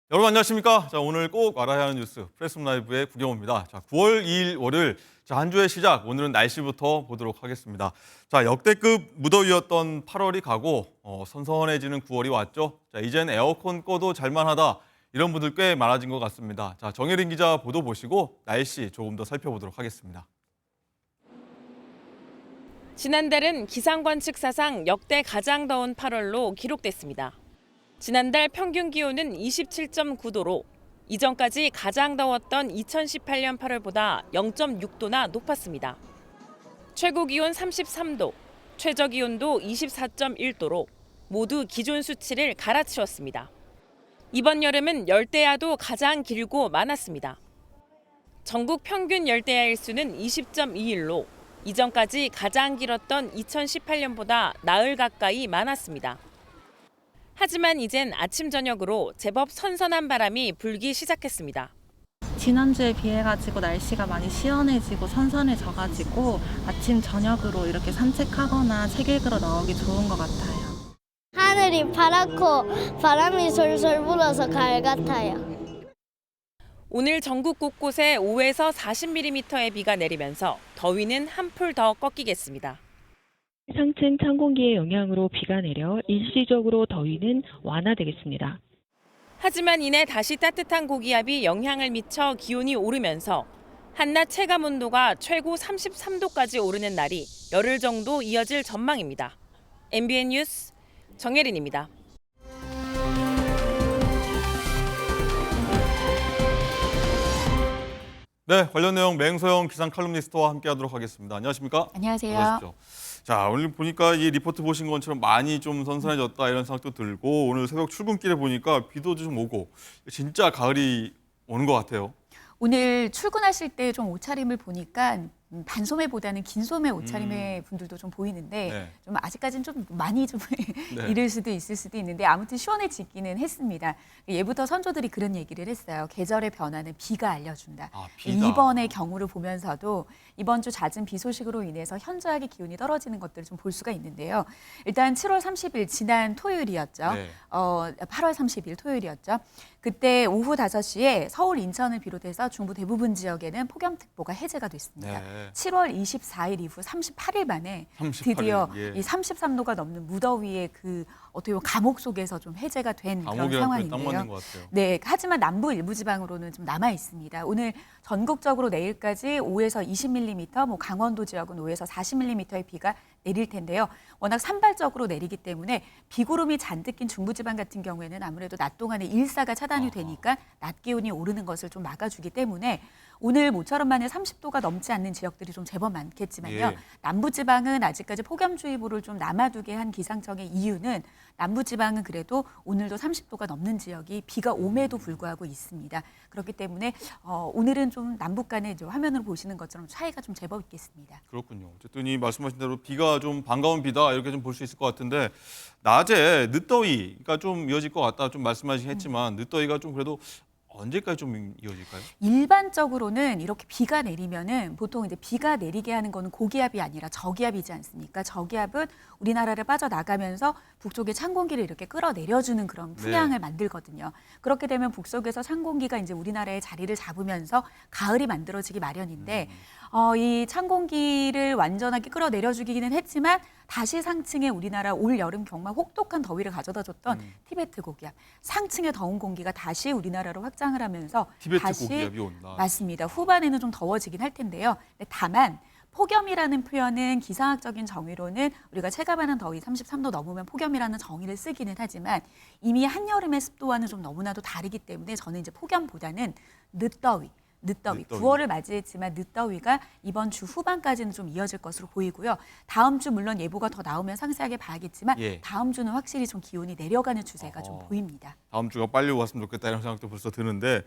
여러분 안녕하십니까? 자, 오늘 꼭 알아야 하는 뉴스 프레스홈 라이브의 구경호입니다. 자, 9월 2일 월요일 한 주의 시작 오늘은 날씨부터 보도록 하겠습니다. 자, 역대급 무더위였던 8월이 가고 선선해지는 9월이 왔죠. 자, 이젠 에어컨 꺼도 잘만하다 이런 분들 꽤 많아진 것 같습니다. 자, 정혜린 기자 보도 보시고 날씨 조금 더 살펴보도록 하겠습니다. 지난달은 기상관측 사상 역대 가장 더운 8월로 기록됐습니다. 지난달 평균 기온은 27.9도로 이전까지 가장 더웠던 2018년 8월보다 0.6도나 높았습니다. 최고 기온 33도, 최저 기온도 24.1도로 모두 기존 수치를 갈아치웠습니다. 이번 여름은 열대야도 가장 길고 많았습니다. 전국 평균 열대야 일수는 20.2일로 이전까지 가장 길었던 2018년보다 나흘 가까이 많았습니다. 하지만 이젠 아침 저녁으로 제법 선선한 바람이 불기 시작했습니다. 지난주에 비해가지고 날씨가 많이 시원해지고 선선해져가지고 아침 저녁으로 이렇게 산책하거나 책 읽으러 나오기 좋은 것 같아요. 하늘이 파랗고 바람이 솔솔 불어서 가을 같아요. 오늘 전국 곳곳에 5에서 40mm의 비가 내리면서 더위는 한풀 더 꺾이겠습니다. 상층 찬 공기의 영향으로 비가 내려 일시적으로 더위는 완화되겠습니다. 하지만 이내 다시 따뜻한 고기압이 영향을 미쳐 기온이 오르면서 한낮 체감 온도가 최고 33도까지 오르는 날이 열흘 정도 이어질 전망입니다. MBN 뉴스 정혜린입니다. 네, 관련 내용 맹소영 기상 칼럼니스트와 함께하도록 하겠습니다. 안녕하십니까? 안녕하세요. 반갑습니다. 자, 오늘 보니까 이 리포트 보신 것처럼 많이 좀 선선해졌다 이런 생각도 들고 오늘 새벽 출근길에 보니까 비도 좀 오고 진짜 가을이 오는 것 같아요. 오늘 출근하실 때 좀 옷차림을 보니까 반소매보다는 긴소매 옷차림의 분들도 좀 보이는데 네. 좀 아직까지는 좀 많이 좀 네. 이를 수도 있을 수도 있는데 아무튼 시원해지기는 했습니다. 예부터 선조들이 그런 얘기를 했어요. 계절의 변화는 비가 알려준다. 아, 비가. 이번의 경우를 보면서도 이번 주 잦은 비 소식으로 인해서 현저하게 기온이 떨어지는 것들을 좀 볼 수가 있는데요. 일단 7월 30일 지난 토요일이었죠. 네. 8월 30일 토요일이었죠. 그때 오후 5시에 서울, 인천을 비롯해서 중부 대부분 지역에는 폭염특보가 해제가 됐습니다. 네. 7월 24일 이후 38일 만에 38일, 드디어 예. 이 33도가 넘는 무더위의 그 어떻게 보면 감옥 속에서 좀 해제가 된 그런 감옥이라는 표현이 딱 상황인데요. 맞는 것 같아요. 네, 하지만 남부 일부 지방으로는 좀 남아 있습니다. 오늘 전국적으로 내일까지 5에서 20mm, 뭐 강원도 지역은 5에서 40mm의 비가 내릴 텐데요. 워낙 산발적으로 내리기 때문에 비구름이 잔뜩 낀 중부지방 같은 경우에는 아무래도 낮 동안에 일사가 차단이 되니까 낮 기온이 오르는 것을 좀 막아주기 때문에 오늘 모처럼만에 30도가 넘지 않는 지역들이 좀 제법 많겠지만요. 예. 남부지방은 아직까지 폭염주의보를 좀 남아두게 한 기상청의 이유는 남부지방은 그래도 오늘도 30도가 넘는 지역이 비가 옴에도 불구하고 있습니다. 그렇기 때문에 오늘은 좀 남북 간에 이제 화면으로 보시는 것처럼 차이가 좀 제법 있겠습니다. 그렇군요. 어쨌든 이 말씀하신 대로 비가 좀 반가운 비다 이렇게 좀 볼 수 있을 것 같은데 낮에 늦더위가 좀 이어질 것 같다 좀 말씀하시긴 했지만 늦더위가 좀 그래도 언제까지 좀 이어질까요? 일반적으로는 이렇게 비가 내리면은 보통 이제 비가 내리게 하는 거는 고기압이 아니라 저기압이지 않습니까? 저기압은 우리나라를 빠져나가면서 북쪽에 찬 공기를 이렇게 끌어내려주는 그런 풍향을 만들거든요. 그렇게 되면 북쪽에서 찬 공기가 이제 우리나라의 자리를 잡으면서 가을이 만들어지기 마련인데 이 찬 공기를 완전하게 끌어내려주기는 했지만 다시 상층에 우리나라 올 여름 정말 혹독한 더위를 가져다 줬던 티베트 고기압, 상층의 더운 공기가 다시 우리나라로 확장을 하면서 티베트 다시 고기압이 온다. 맞습니다. 후반에는 좀 더워지긴 할 텐데요. 다만 폭염이라는 표현은 기상학적인 정의로는 우리가 체감하는 더위 33도 넘으면 폭염이라는 정의를 쓰기는 하지만 이미 한여름의 습도와는 좀 너무나도 다르기 때문에 저는 이제 폭염보다는 늦더위. 9월을 맞이했지만 늦더위가 이번 주 후반까지는 좀 이어질 것으로 보이고요. 다음 주 물론 예보가 더 나오면 상세하게 봐야겠지만 예. 다음 주는 확실히 좀 기온이 내려가는 추세가 좀 보입니다. 다음 주가 빨리 왔으면 좋겠다 이런 생각도 벌써 드는데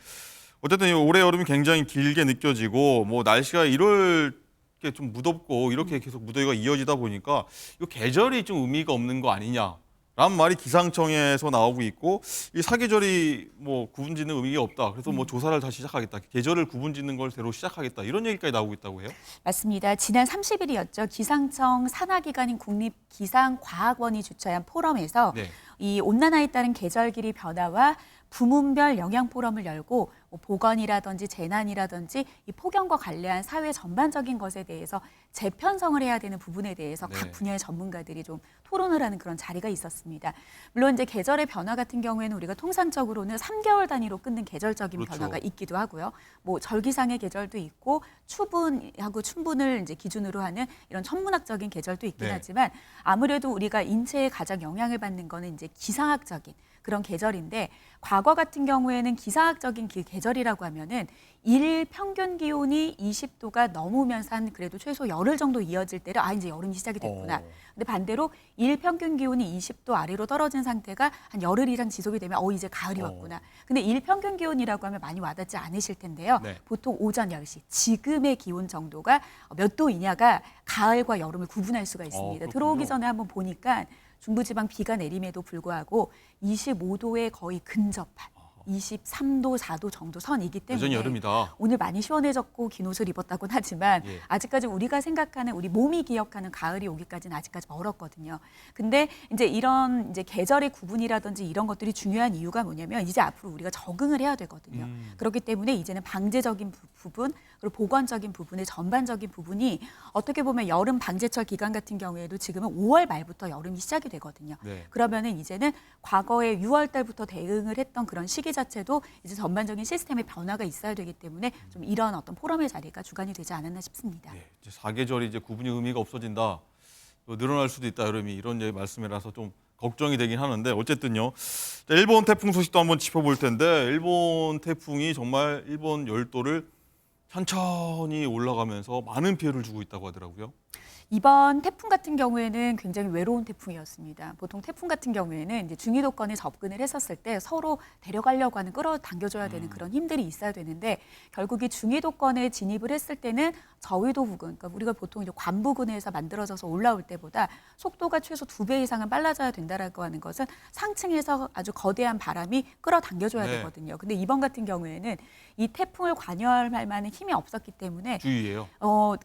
어쨌든 이 올해 여름이 굉장히 길게 느껴지고 뭐 날씨가 이럴 게 좀 무덥고 이렇게 계속 무더위가 이어지다 보니까 이 계절이 좀 의미가 없는 거 아니냐. 라는 말이 기상청에서 나오고 있고 이 사계절이 뭐 구분짓는 의미가 없다. 그래서 뭐 조사를 다시 시작하겠다. 계절을 구분짓는 걸 새로 시작하겠다. 이런 얘기까지 나오고 있다고 해요. 맞습니다. 지난 30일이었죠. 기상청 산하기관인 국립기상과학원이 주최한 포럼에서 네. 이 온난화에 따른 계절길이 변화와 부문별 영양 포럼을 열고 뭐 보건이라든지 재난이라든지 이 폭염과 관련한 사회 전반적인 것에 대해서 재편성을 해야 되는 부분에 대해서 네. 각 분야의 전문가들이 좀 토론을 하는 그런 자리가 있었습니다. 물론 이제 계절의 변화 같은 경우에는 우리가 통상적으로는 3개월 단위로 끊는 계절적인 그렇죠. 변화가 있기도 하고요. 뭐 절기상의 계절도 있고 추분하고 춘분을 이제 기준으로 하는 이런 천문학적인 계절도 있긴 네. 하지만 아무래도 우리가 인체에 가장 영향을 받는 거는 이제 기상학적인 그런 계절인데 과거 같은 경우에는 기상학적인 계절이라고 하면은 일 평균 기온이 20도가 넘으면서 한 그래도 최소 열흘 정도 이어질 때를 이제 여름이 시작이 됐구나. 근데 반대로 일 평균 기온이 20도 아래로 떨어진 상태가 한 열흘 이상 지속이 되면 이제 가을이 왔구나. 근데 일 평균 기온이라고 하면 많이 와닿지 않으실 텐데요. 네. 보통 오전 10시 지금의 기온 정도가 몇 도이냐가 가을과 여름을 구분할 수가 있습니다. 그렇군요. 들어오기 전에 한번 보니까 중부지방 비가 내림에도 불구하고 25도에 거의 근접한 23도, 4도 정도 선이기 때문에 여전히 여름이다. 오늘 많이 시원해졌고 긴 옷을 입었다고는 하지만 예. 아직까지 우리가 생각하는 우리 몸이 기억하는 가을이 오기까지는 아직까지 멀었거든요. 근데 이제 이런 이제 계절의 구분이라든지 이런 것들이 중요한 이유가 뭐냐면 이제 앞으로 우리가 적응을 해야 되거든요. 그렇기 때문에 이제는 방제적인 부분 그리고 보건적인 부분의 전반적인 부분이 어떻게 보면 여름 방제철 기간 같은 경우에도 지금은 5월 말부터 여름이 시작이 되거든요. 네. 그러면은 이제는 과거에 6월 달부터 대응을 했던 그런 시기 자체도 이제 전반적인 시스템의 변화가 있어야 되기 때문에 좀 이런 어떤 포럼의 자리가 주관이 되지 않았나 싶습니다. 네, 이제 사계절이 이제 구분이 의미가 없어진다. 또 늘어날 수도 있다 여름이 이런 말씀이라서 좀 걱정이 되긴 하는데 어쨌든요. 자, 일본 태풍 소식도 한번 짚어볼 텐데 일본 태풍이 정말 일본 열도를 천천히 올라가면서 많은 피해를 주고 있다고 하더라고요. 이번 태풍 같은 경우에는 굉장히 외로운 태풍이었습니다. 보통 태풍 같은 경우에는 이제 중위도권에 접근을 했었을 때 서로 데려가려고 하는 끌어당겨줘야 되는 그런 힘들이 있어야 되는데 결국 이 중위도권에 진입을 했을 때는 저위도 부근, 그러니까 우리가 보통 이제 관부근에서 만들어져서 올라올 때보다 속도가 최소 2배 이상은 빨라져야 된다라고 하는 것은 상층에서 아주 거대한 바람이 끌어당겨줘야 네. 되거든요. 근데 이번 같은 경우에는 이 태풍을 관여할 만한 힘이 없었기 때문에 주의예요.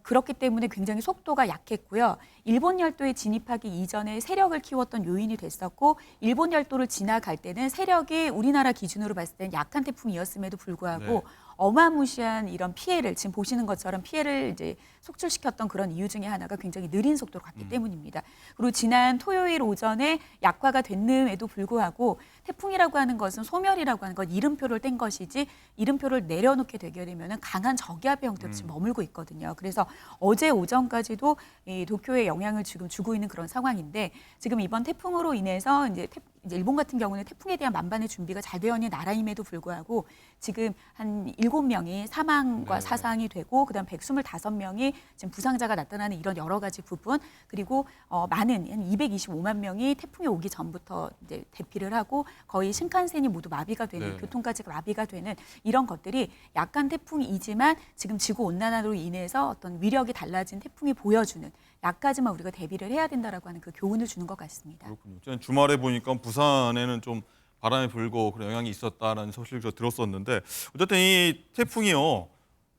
그렇기 때문에 굉장히 속도가 약했고요. 일본 열도에 진입하기 이전에 세력을 키웠던 요인이 됐었고 일본 열도를 지나갈 때는 세력이 우리나라 기준으로 봤을 때는 약한 태풍이었음에도 불구하고 네. 어마무시한 이런 피해를 지금 보시는 것처럼 피해를 이제 속출시켰던 그런 이유 중에 하나가 굉장히 느린 속도로 갔기 때문입니다. 그리고 지난 토요일 오전에 약화가 됐음에도 불구하고 태풍이라고 하는 것은 소멸이라고 하는 건 이름표를 뗀 것이지 이름표를 내려놓게 되게 되면 강한 저기압의 형태로 지금 머물고 있거든요. 그래서 어제 오전까지도 이 도쿄에 영향을 지금 주고 있는 그런 상황인데 지금 이번 태풍으로 인해서 이제 일본 같은 경우는 태풍에 대한 만반의 준비가 잘 되어 있는 나라임에도 불구하고 지금 한 7명이 사망과 네. 사상이 되고 그다음 125명이 지금 부상자가 나타나는 이런 여러 가지 부분 그리고 많은 한 225만 명이 태풍이 오기 전부터 이제 대피를 하고 거의 신칸센이 모두 마비가 되는 네. 교통까지 마비가 되는 이런 것들이 약간 태풍이지만 지금 지구 온난화로 인해서 어떤 위력이 달라진 태풍이 보여주는 약까지만 우리가 대비를 해야 된다라고 하는 그 교훈을 주는 것 같습니다. 그렇군요. 저는 주말에 보니까 부산에는 좀 바람이 불고 그런 영향이 있었다라는 소식을 저 들었었는데 어쨌든 이 태풍이요.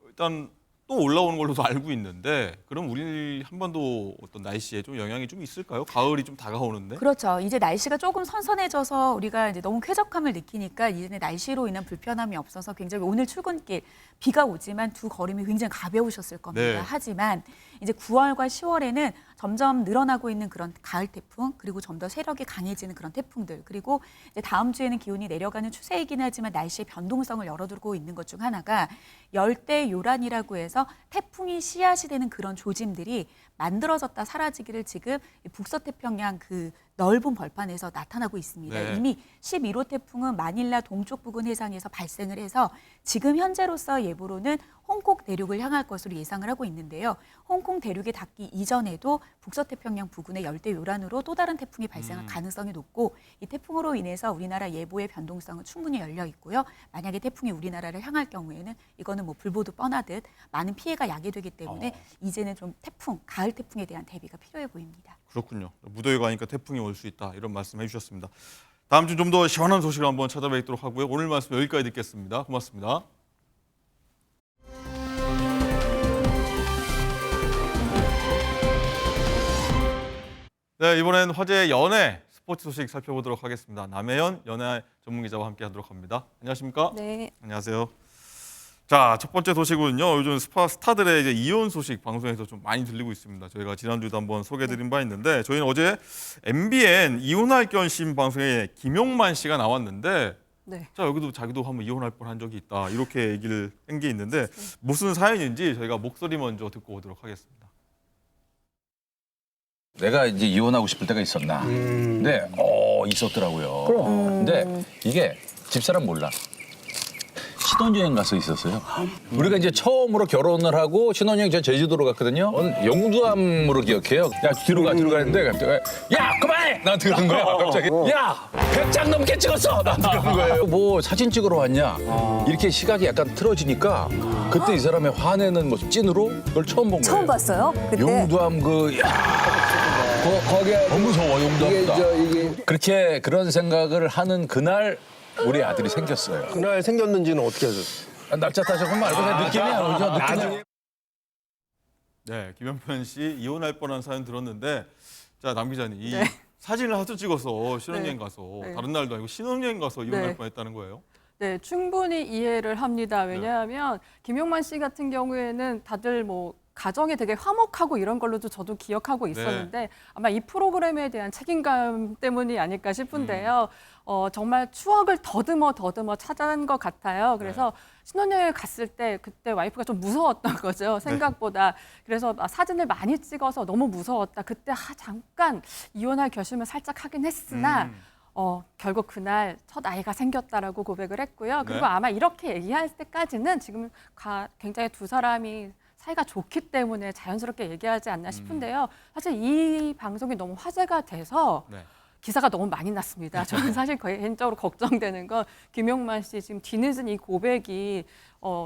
일단 또 올라오는 걸로도 알고 있는데 그럼 우리 한반도 어떤 날씨에 좀 영향이 좀 있을까요? 가을이 좀 다가오는데. 그렇죠. 이제 날씨가 조금 선선해져서 우리가 이제 너무 쾌적함을 느끼니까 이제는 날씨로 인한 불편함이 없어서 굉장히 오늘 출근길 비가 오지만 두 걸음이 굉장히 가벼우셨을 겁니다. 네. 하지만 이제 9월과 10월에는 점점 늘어나고 있는 그런 가을 태풍 그리고 좀 더 세력이 강해지는 그런 태풍들 그리고 이제 다음 주에는 기온이 내려가는 추세이긴 하지만 날씨의 변동성을 열어두고 있는 것 중 하나가 열대 요란이라고 해서 태풍이 씨앗이 되는 그런 조짐들이 만들어졌다 사라지기를 지금 북서태평양 그 넓은 벌판에서 나타나고 있습니다. 네. 이미 11호 태풍은 마닐라 동쪽 부근 해상에서 발생을 해서 지금 현재로서 예보로는 홍콩 대륙을 향할 것으로 예상을 하고 있는데요. 홍콩 대륙에 닿기 이전에도 북서태평양 부근의 열대 요란으로 또 다른 태풍이 발생할 가능성이 높고 이 태풍으로 인해서 우리나라 예보의 변동성은 충분히 열려 있고요. 만약에 태풍이 우리나라를 향할 경우에는 이거는 뭐 불보듯 뻔하듯 많은 피해가 야기되기 때문에 이제는 좀 태풍, 가을 태풍에 대한 대비가 필요해 보입니다. 그렇군요. 무더위 가니까 태풍이 올 수 있다 이런 말씀 해주셨습니다. 다음 주 좀 더 시원한 소식을 한번 찾아뵙도록 하고요. 오늘 말씀 여기까지 듣겠습니다. 고맙습니다. 네, 이번엔 화제 연애 스포츠 소식 살펴보도록 하겠습니다. 남혜연 연예 전문 기자와 함께하도록 합니다. 안녕하십니까? 네. 안녕하세요. 자, 첫 번째 소식은요. 요즘 스타들의 이제 이혼 소식 방송에서 좀 많이 들리고 있습니다. 저희가 지난주에도 한번 소개해드린 바 있는데 저희는 어제 MBN 이혼할 결심 방송에 김용만 씨가 나왔는데 네. 자 여기도 자기도 한번 이혼할 뻔한 적이 있다 이렇게 얘기를 한 게 있는데 무슨 사연인지 저희가 목소리 먼저 듣고 오도록 하겠습니다. 내가 이제 이혼하고 싶을 때가 있었나? 근데 있었더라고요. 근데 이게 집사람 몰라. 신혼여행 가서 있었어요. 우리가 이제 처음으로 결혼을 하고 신혼여행 전 제주도로 갔거든요. 영두암으로 기억해요. 야 뒤로 가 했는데 갑자기 야 그만해! 나한테 그러는 거야. 갑자기 야 100장 넘게 찍었어! 나한테 그러는 거예요. 뭐 사진 찍으러 왔냐? 이렇게 시각이 약간 틀어지니까 그때 이 사람의 화내는 모습 찐으로 그걸 처음 본 거예요. 처음 봤어요? 그때? 용두암 거기에 너무 무서워 용두암보다. 그렇게 그런 생각을 하는 그날 우리 아들이 생겼어요. 그날 생겼는지는 어떻게 하셨어요? 날짜 따져보면 말고 그냥 느낌이 안 오죠. 느낌이. 네, 김용만 씨 이혼할 뻔한 사연 들었는데 자, 남 기자님 이 네. 사진을 하도 찍어서 신혼여행 네. 가서 네. 다른 날도 아니고 신혼여행 가서 이혼할 네. 뻔했다는 거예요. 네, 충분히 이해를 합니다. 왜냐하면 김용만 씨 같은 경우에는 다들 뭐 가정이 되게 화목하고 이런 걸로도 저도 기억하고 있었는데 아마 이 프로그램에 대한 책임감 때문이 아닐까 싶은데요. 정말 추억을 더듬어 찾아낸 것 같아요. 그래서 신혼여행 갔을 때 그때 와이프가 좀 무서웠던 거죠. 생각보다. 그래서 사진을 많이 찍어서 너무 무서웠다. 그때 잠깐 이혼할 결심을 살짝 하긴 했으나 결국 그날 첫 아이가 생겼다라고 고백을 했고요. 그리고 네. 아마 이렇게 얘기할 때까지는 지금 굉장히 두 사람이 사이가 좋기 때문에 자연스럽게 얘기하지 않나 싶은데요. 사실 이 방송이 너무 화제가 돼서 네. 기사가 너무 많이 났습니다. 저는 사실 개인적으로 걱정되는 건 김용만 씨 지금 뒤늦은 이 고백이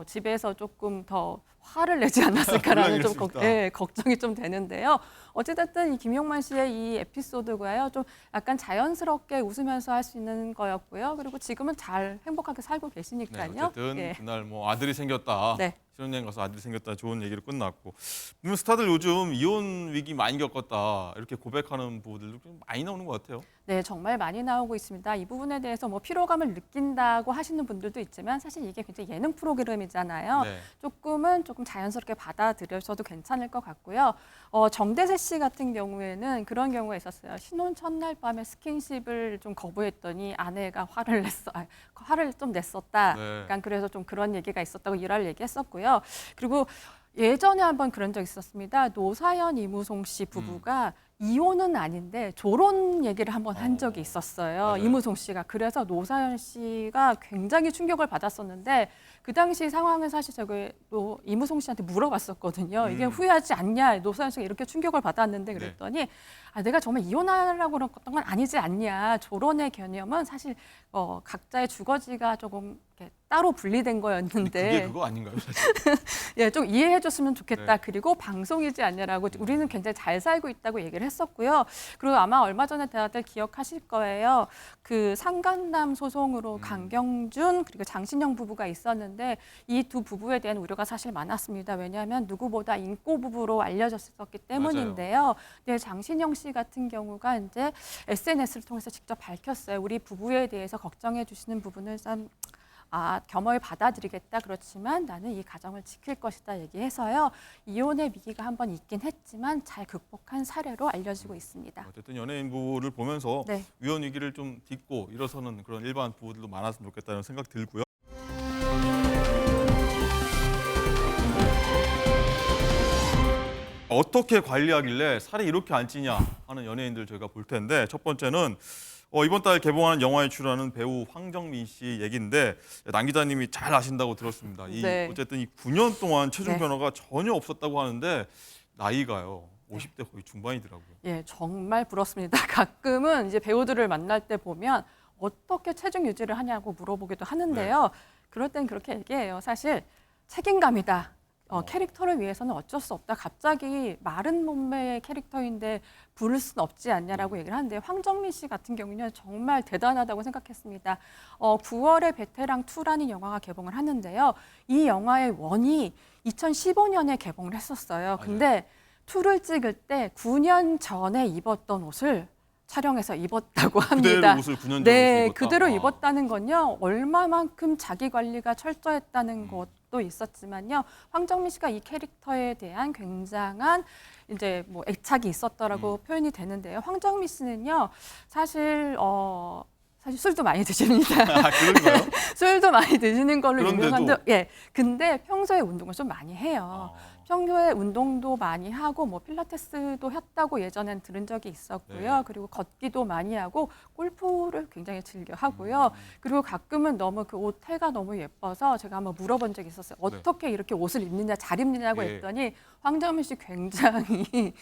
집에서 조금 더 화를 내지 않았을까라는 좀 걱정이 좀 되는데요. 어찌됐든 이 김용만 씨의 이 에피소드가요, 좀 약간 자연스럽게 웃으면서 할 수 있는 거였고요. 그리고 지금은 잘 행복하게 살고 계시니까요. 네, 어쨌든 그날 뭐 아들이 생겼다. 네. 신혼여행 가서 아들이 생겼다. 좋은 얘기로 끝났고. 보면 스타들 요즘 이혼 위기 많이 겪었다. 이렇게 고백하는 부분들도 좀 많이 나오는 것 같아요. 네, 정말 많이 나오고 있습니다. 이 부분에 대해서 뭐 피로감을 느낀다고 하시는 분들도 있지만 사실 이게 굉장히 예능 프로그램이잖아요. 네. 조금 자연스럽게 받아들여셔도 괜찮을 것 같고요. 정대세 씨 같은 경우에는 그런 경우가 있었어요. 신혼 첫날 밤에 스킨십을 좀 거부했더니 아내가 화를 좀 냈었다. 네. 약간 그래서 좀 그런 얘기가 있었다고 일화를 얘기했었고요. 그리고 예전에 한번 그런 적 있었습니다. 노사연, 이무송 씨 부부가 이혼은 아닌데 졸혼 얘기를 한번 한 적이 있었어요. 맞아요. 이무송 씨가. 그래서 노사연 씨가 굉장히 충격을 받았었는데 그 당시 상황은 사실 제가 또 이무송 씨한테 물어봤었거든요. 이게 후회하지 않냐. 노사연 씨가 이렇게 충격을 받았는데 그랬더니 내가 정말 이혼하려고 그랬던 건 아니지 않냐. 졸혼의 개념은 사실 각자의 주거지가 조금 이렇게 따로 분리된 거였는데 그게 그거 아닌가요? 사실? 예, 좀 이해해줬으면 좋겠다. 네. 그리고 방송이지 않냐라고 우리는 굉장히 잘 살고 있다고 얘기를 했었고요. 그리고 아마 얼마 전에 다들 기억하실 거예요. 그 상간남 소송으로 강경준 그리고 장신영 부부가 있었는데 이 두 부부에 대한 우려가 사실 많았습니다. 왜냐하면 누구보다 인꼬 부부로 알려졌었기 때문인데요. 네, 장신영 씨 같은 경우가 이제 SNS를 통해서 직접 밝혔어요. 우리 부부에 대해서 걱정해 주시는 부분을 좀 겸허히 받아들이겠다. 그렇지만 나는 이 가정을 지킬 것이다 얘기해서요. 이혼의 위기가 한번 있긴 했지만 잘 극복한 사례로 알려지고 있습니다. 어쨌든 연예인 부부를 보면서 네. 이혼 위기를 좀 딛고 일어서는 그런 일반 부부들도 많았으면 좋겠다는 생각 들고요. 어떻게 관리하길래 살이 이렇게 안 찌냐 하는 연예인들 저희가 볼 텐데 첫 번째는 이번 달 개봉하는 영화에 출연하는 배우 황정민 씨 얘기인데 남 기자님이 잘 아신다고 들었습니다. 네. 어쨌든 이 9년 동안 체중 네. 변화가 전혀 없었다고 하는데 나이가요 50대 거의 중반이더라고요. 예, 정말 부럽습니다. 가끔은 이제 배우들을 만날 때 보면 어떻게 체중 유지를 하냐고 물어보기도 하는데요. 그럴 땐 그렇게 얘기해요. 사실 책임감이다. 캐릭터를 위해서는 어쩔 수 없다. 갑자기 마른 몸매의 캐릭터인데 부를 수는 없지 않냐라고 얘기를 하는데 황정민 씨 같은 경우는 정말 대단하다고 생각했습니다. 9월에 베테랑 2라는 영화가 개봉을 하는데요. 이 영화의 원이 2015년에 개봉을 했었어요. 근데 2를 찍을 때 9년 전에 입었던 옷을 촬영해서 입었다고 그대로 합니다. 옷을 9년 전에 네, 입었다. 그대로 아. 입었다는 건요. 얼마만큼 자기 관리가 철저했다는 음. 것도 있었지만요. 황정민 씨가 이 캐릭터에 대한 굉장한 이제 뭐 애착이 있었더라고 표현이 되는데요. 황정민 씨는요. 사실 술도 많이 드십니다. 아, 그런가요? 술도 많이 드시는 걸로 그런데도? 유명한데, 예. 근데 평소에 운동을 좀 많이 해요. 아. 평소에 운동도 많이 하고 뭐 필라테스도 했다고 예전엔 들은 적이 있었고요. 네. 그리고 걷기도 많이 하고 골프를 굉장히 즐겨 하고요. 그리고 가끔은 너무 그 옷 태가 너무 예뻐서 제가 한번 물어본 적이 있었어요. 어떻게 이렇게 옷을 입느냐, 잘 입느냐고 예. 했더니 황정민 씨 굉장히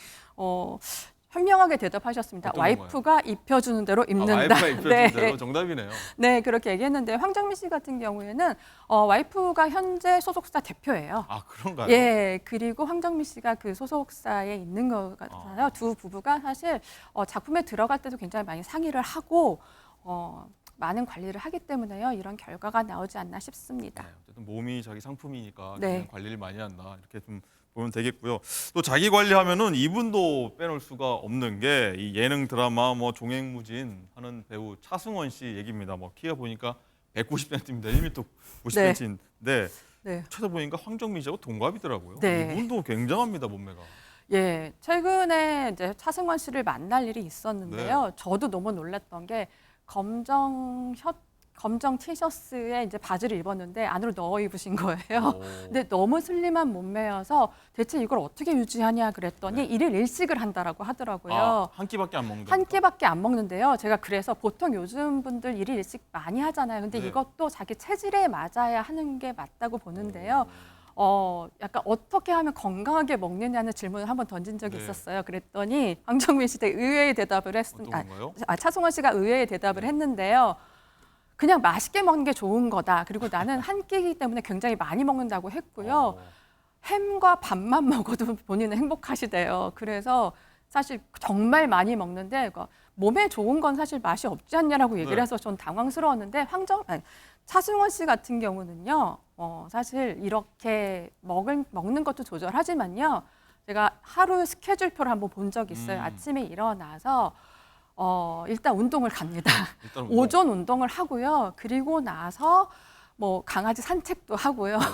현명하게 대답하셨습니다. 어떤 와이프가 입혀주는 대로 입는다. 와이프가 입혀준 네. 대로 정답이네요. 네, 그렇게 얘기했는데 황정민 씨 같은 경우에는 와이프가 현재 소속사 대표예요. 아, 그런가요? 예, 그리고 황정민 씨가 그 소속사에 있는 것 같아요. 두 부부가 사실 작품에 들어갈 때도 굉장히 많이 상의를 하고 많은 관리를 하기 때문에요. 이런 결과가 나오지 않나 싶습니다. 네, 어쨌든 몸이 자기 상품이니까 네. 그냥 관리를 많이 한다 이렇게 좀 보면 되겠고요. 또 자기 관리하면은 이분도 빼놓을 수가 없는 게 이 예능 드라마 뭐 종횡무진 하는 배우 차승원 씨 얘기입니다. 뭐 키가 보니까 190cm입니다. 1m 90cm인데 네. 찾아보니까 황정민 씨하고 동갑이더라고요. 네. 이분도 굉장합니다 몸매가. 예, 최근에 이제 차승원 씨를 만날 일이 있었는데요. 네. 저도 너무 놀랐던 게 검정 티셔츠에 이제 바지를 입었는데 안으로 넣어 입으신 거예요. 오. 근데 너무 슬림한 몸매여서 대체 이걸 어떻게 유지하냐 그랬더니 네. 일일 일식을 한다라고 하더라고요. 아, 한 끼밖에 안 먹는다. 한 끼밖에 안 먹는데요. 제가 그래서 보통 요즘 분들 일일 일식 많이 하잖아요. 근데 네. 이것도 자기 체질에 맞아야 하는 게 맞다고 보는데요. 약간 어떻게 하면 건강하게 먹느냐는 질문을 한번 던진 적이 네. 있었어요. 그랬더니 황정민 씨 되게 의외의 대답을 했습니다. 어떤 건가요? 차승원 씨가 의외의 대답을 했는데요. 그냥 맛있게 먹는 게 좋은 거다. 그리고 나는 한 끼이기 때문에 굉장히 많이 먹는다고 했고요. 햄과 밥만 먹어도 본인은 행복하시대요. 그래서 사실 정말 많이 먹는데 몸에 좋은 건 사실 맛이 없지 않냐라고 얘기를 네. 해서 전 당황스러웠는데 차승원 씨 같은 경우는요. 사실 이렇게 먹는 것도 조절하지만요. 제가 하루 스케줄표를 한번 본 적이 있어요. 아침에 일어나서 일단 운동을 갑니다. 일단 오전 운동을 하고요. 그리고 나서 뭐 강아지 산책도 하고요. 네.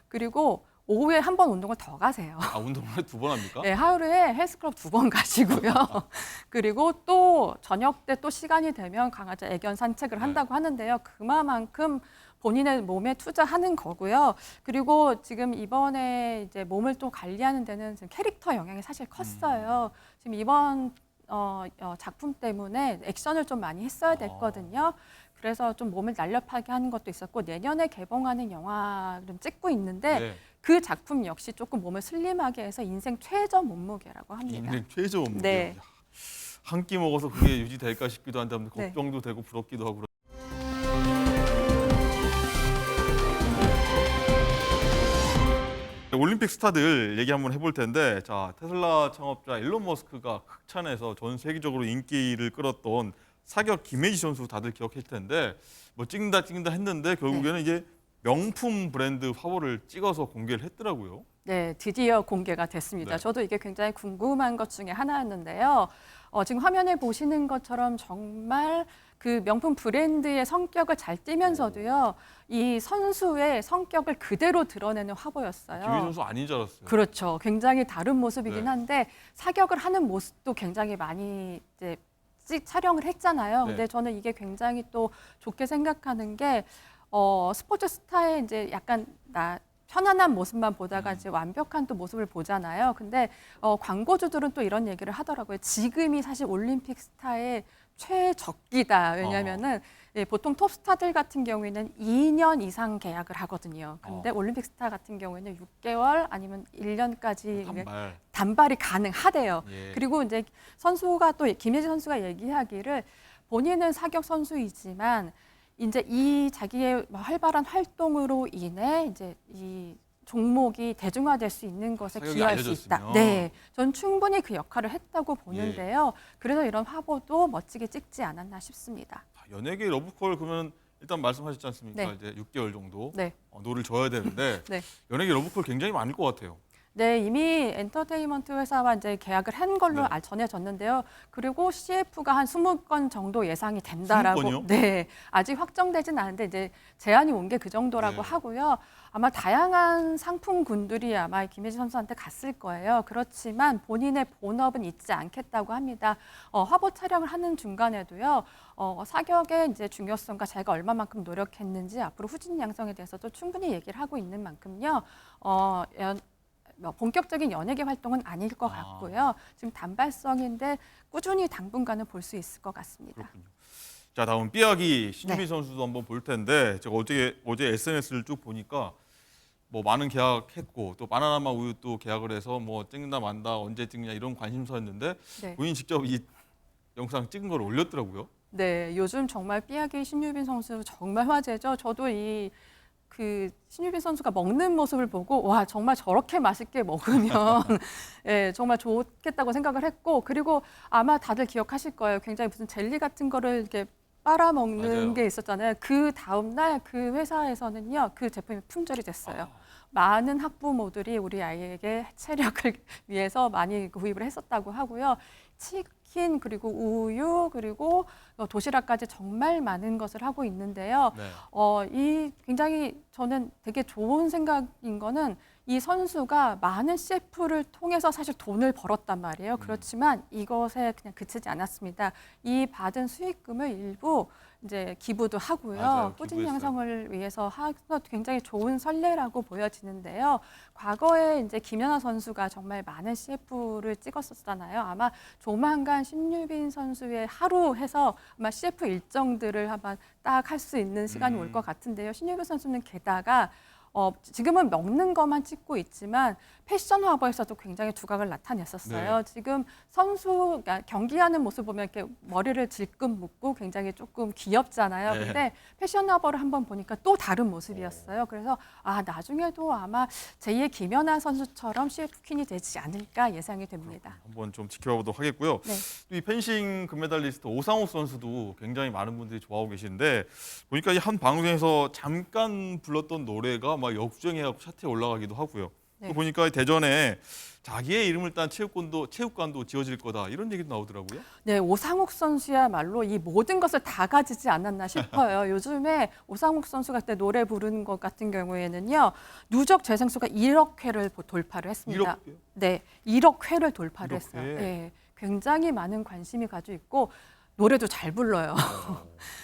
그리고 오후에 한 번 운동을 더 가세요. 아, 운동을 2번 합니까? 네, 하루에 헬스클럽 2번 가시고요. 그리고 또 저녁 때 또 시간이 되면 강아지 애견 산책을 한다고 하는데요. 그만큼 본인의 몸에 투자하는 거고요. 그리고 지금 이번에 이제 몸을 또 관리하는 데는 지금 캐릭터 영향이 사실 컸어요. 지금 이번 작품 때문에 액션을 좀 많이 했어야 됐거든요. 그래서 좀 몸을 날렵하게 하는 것도 있었고 내년에 개봉하는 영화를 찍고 있는데 네. 그 작품 역시 조금 몸을 슬림하게 해서 인생 최저 몸무게라고 합니다. 인생 최저 몸무게. 네. 한 끼 먹어서 그게 유지될까 싶기도 한데 네. 걱정도 되고 부럽기도 하고. 올림픽 스타들 얘기 한번 해볼 텐데, 자, 테슬라 창업자 일론 머스크가 극찬해서 전 세계적으로 인기를 끌었던 사격 김혜지 선수 다들 기억할 텐데, 뭐 찍는다 했는데 결국에는 이게 명품 브랜드 화보를 찍어서 공개를 했더라고요. 네, 드디어 공개가 됐습니다. 네. 저도 이게 굉장히 궁금한 것 중에 하나였는데요. 지금 화면에 보시는 것처럼 정말 그 명품 브랜드의 성격을 잘 띠면서도요, 이 선수의 성격을 그대로 드러내는 화보였어요. 김혜지 선수 아닌 줄 알았어요. 그렇죠. 굉장히 다른 모습이긴 네. 한데 사격을 하는 모습도 굉장히 많이 이제 촬영을 했잖아요. 네. 근데 저는 이게 굉장히 또 좋게 생각하는 게 스포츠 스타의 이제 약간 편안한 모습만 보다가 이제 완벽한 또 모습을 보잖아요. 근데 광고주들은 또 이런 얘기를 하더라고요. 지금이 사실 올림픽 스타의 최적기다. 왜냐면은 보통 톱스타들 같은 경우에는 2년 이상 계약을 하거든요. 근데 올림픽 스타 같은 경우에는 6개월 아니면 1년까지 단발이 가능하대요. 예. 그리고 이제 선수가 또 김혜지 선수가 얘기하기를 본인은 사격 선수이지만 이제 이 자기의 활발한 활동으로 인해 이제 이 종목이 대중화될 수 있는 것에 사격이 기여할 수 있다. 알려졌으면. 네, 전 충분히 그 역할을 했다고 보는데요. 그래서 이런 화보도 멋지게 찍지 않았나 싶습니다. 연예계 러브콜 그러면 일단 말씀하셨지 않습니까? 네. 이제 6개월 정도 네. 노를 져야 되는데 네. 연예계 러브콜 굉장히 많을 것 같아요. 네, 이미 엔터테인먼트 회사와 이제 계약을 한 걸로 네. 전해졌는데요. 그리고 CF가 한 20건 정도 예상이 된다라고. 20건이요? 네, 아직 확정되진 않은데 이제 제안이 온 게 그 정도라고 네. 하고요. 아마 다양한 상품군들이 아마 김혜지 선수한테 갔을 거예요. 그렇지만 본인의 본업은 잊지 않겠다고 합니다. 화보 촬영을 하는 중간에도요. 사격의 이제 중요성과 자기가 얼마만큼 노력했는지 앞으로 후진 양성에 대해서도 충분히 얘기를 하고 있는 만큼요. 본격적인 연예계 활동은 아닐 것 같고요. 지금 단발성인데 꾸준히 당분간은 볼 수 있을 것 같습니다. 그렇군요. 자, 다음 삐약이 신유빈 네. 선수도 한번 볼 텐데 제가 어제 SNS를 쭉 보니까 뭐 많은 계약했고 또 바나나맛 우유 또 계약을 해서 뭐 찍는다 만다 언제 찍냐 이런 관심사였는데 네. 본인 직접 이 영상 찍은 걸 올렸더라고요. 네, 요즘 정말 삐약이 신유빈 선수 정말 화제죠. 저도 신유빈 선수가 먹는 모습을 보고 와 정말 저렇게 맛있게 먹으면 예, 정말 좋겠다고 생각을 했고 그리고 아마 다들 기억하실 거예요. 굉장히 무슨 젤리 같은 거를 이렇게 빨아먹는 맞아요. 게 있었잖아요. 그 다음 날 그 회사에서는요 그 제품이 품절이 됐어요. 많은 학부모들이 우리 아이에게 체력을 위해서 많이 구입을 했었다고 하고요. 치킨 그리고 우유 그리고 도시락까지 정말 많은 것을 하고 있는데요. 네. 이 굉장히 저는 되게 좋은 생각인 거는 이 선수가 많은 CF를 통해서 사실 돈을 벌었단 말이에요. 그렇지만 이것에 그냥 그치지 않았습니다. 이 받은 수익금을 일부 이제 기부도 하고요. 맞아요. 꾸준 기부했어요. 양성을 위해서 해서 굉장히 좋은 선례라고 보여지는데요. 과거에 이제 김연아 선수가 정말 많은 CF를 찍었었잖아요. 아마 조만간 신유빈 선수의 하루 해서 아마 CF 일정들을 한번 딱 할 수 있는 시간이 올 것 같은데요. 신유빈 선수는 게다가 지금은 먹는 것만 찍고 있지만 패션 화보에서도 굉장히 두각을 나타냈었어요. 네. 지금 그러니까 경기하는 모습 보면 이렇게 머리를 질끈 묶고 굉장히 조금 귀엽잖아요. 네. 근데 패션 화보를 한번 보니까 또 다른 모습이었어요. 그래서 나중에도 아마 제2의 김연아 선수처럼 CF 퀸이 되지 않을까 예상이 됩니다. 한번 좀 지켜보도록 하겠고요. 네. 또 이 펜싱 금메달리스트 오상욱 선수도 굉장히 많은 분들이 좋아하고 계시는데 보니까 이 한 방송에서 잠깐 불렀던 노래가 막 역주행해갖고 차트에 올라가기도 하고요. 네. 또 보니까 대전에 자기의 이름을 딴 체육관도 지어질 거다 이런 얘기도 나오더라고요. 네, 오상욱 선수야말로 이 모든 것을 다 가지지 않았나 싶어요. 요즘에 오상욱 선수가 그때 노래 부르는 것 같은 경우에는요. 누적 재생수가 1억 회를 돌파를 했습니다. 1억 회요? 네, 1억 회를 돌파를 1억 했어요. 회. 네, 굉장히 많은 관심이 가지고 있고 노래도 잘 불러요.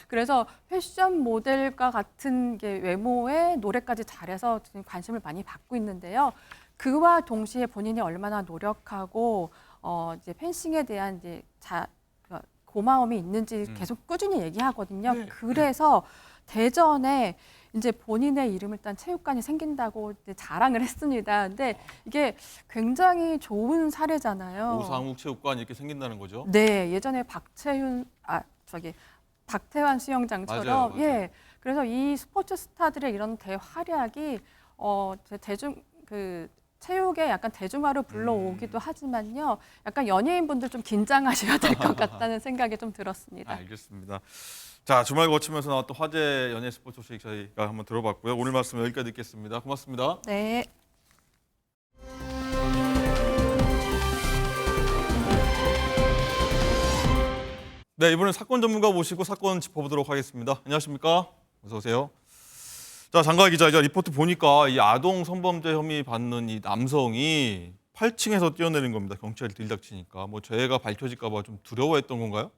그래서 패션 모델과 같은 게 외모에 노래까지 잘해서 지금 관심을 많이 받고 있는데요. 그와 동시에 본인이 얼마나 노력하고 이제 펜싱에 대한 이제 고마움이 있는지 계속 꾸준히 얘기하거든요. 네. 그래서 대전에 이제 본인의 이름을 딴 체육관이 생긴다고 이제 자랑을 했습니다. 근데 이게 굉장히 좋은 사례잖아요. 오상욱 체육관 이렇게 생긴다는 거죠. 네, 예전에 박태환 수영장처럼 맞아요. 예. 그래서 이 스포츠 스타들의 이런 대활약이 체육에 약간 대중화로 불러오기도 하지만요. 약간 연예인분들 좀 긴장하셔야 될 것 같다는 생각이 좀 들었습니다. 알겠습니다. 자, 주말 거치면서 나왔던 화제 연예 스포츠 소식 저희가 한번 들어봤고요. 오늘 말씀 여기까지 듣겠습니다. 고맙습니다. 네. 네, 이번엔 사건 전문가 모시고 사건 짚어보도록 하겠습니다. 안녕하십니까? 어서 오세요. 자, 장가희 기자, 이제 리포트 보니까 이 아동 성범죄 혐의 받는 이 남성이 8층에서 뛰어내린 겁니다. 경찰이 들이닥치니까 뭐 죄가 밝혀질까 봐 좀 두려워했던 건가요?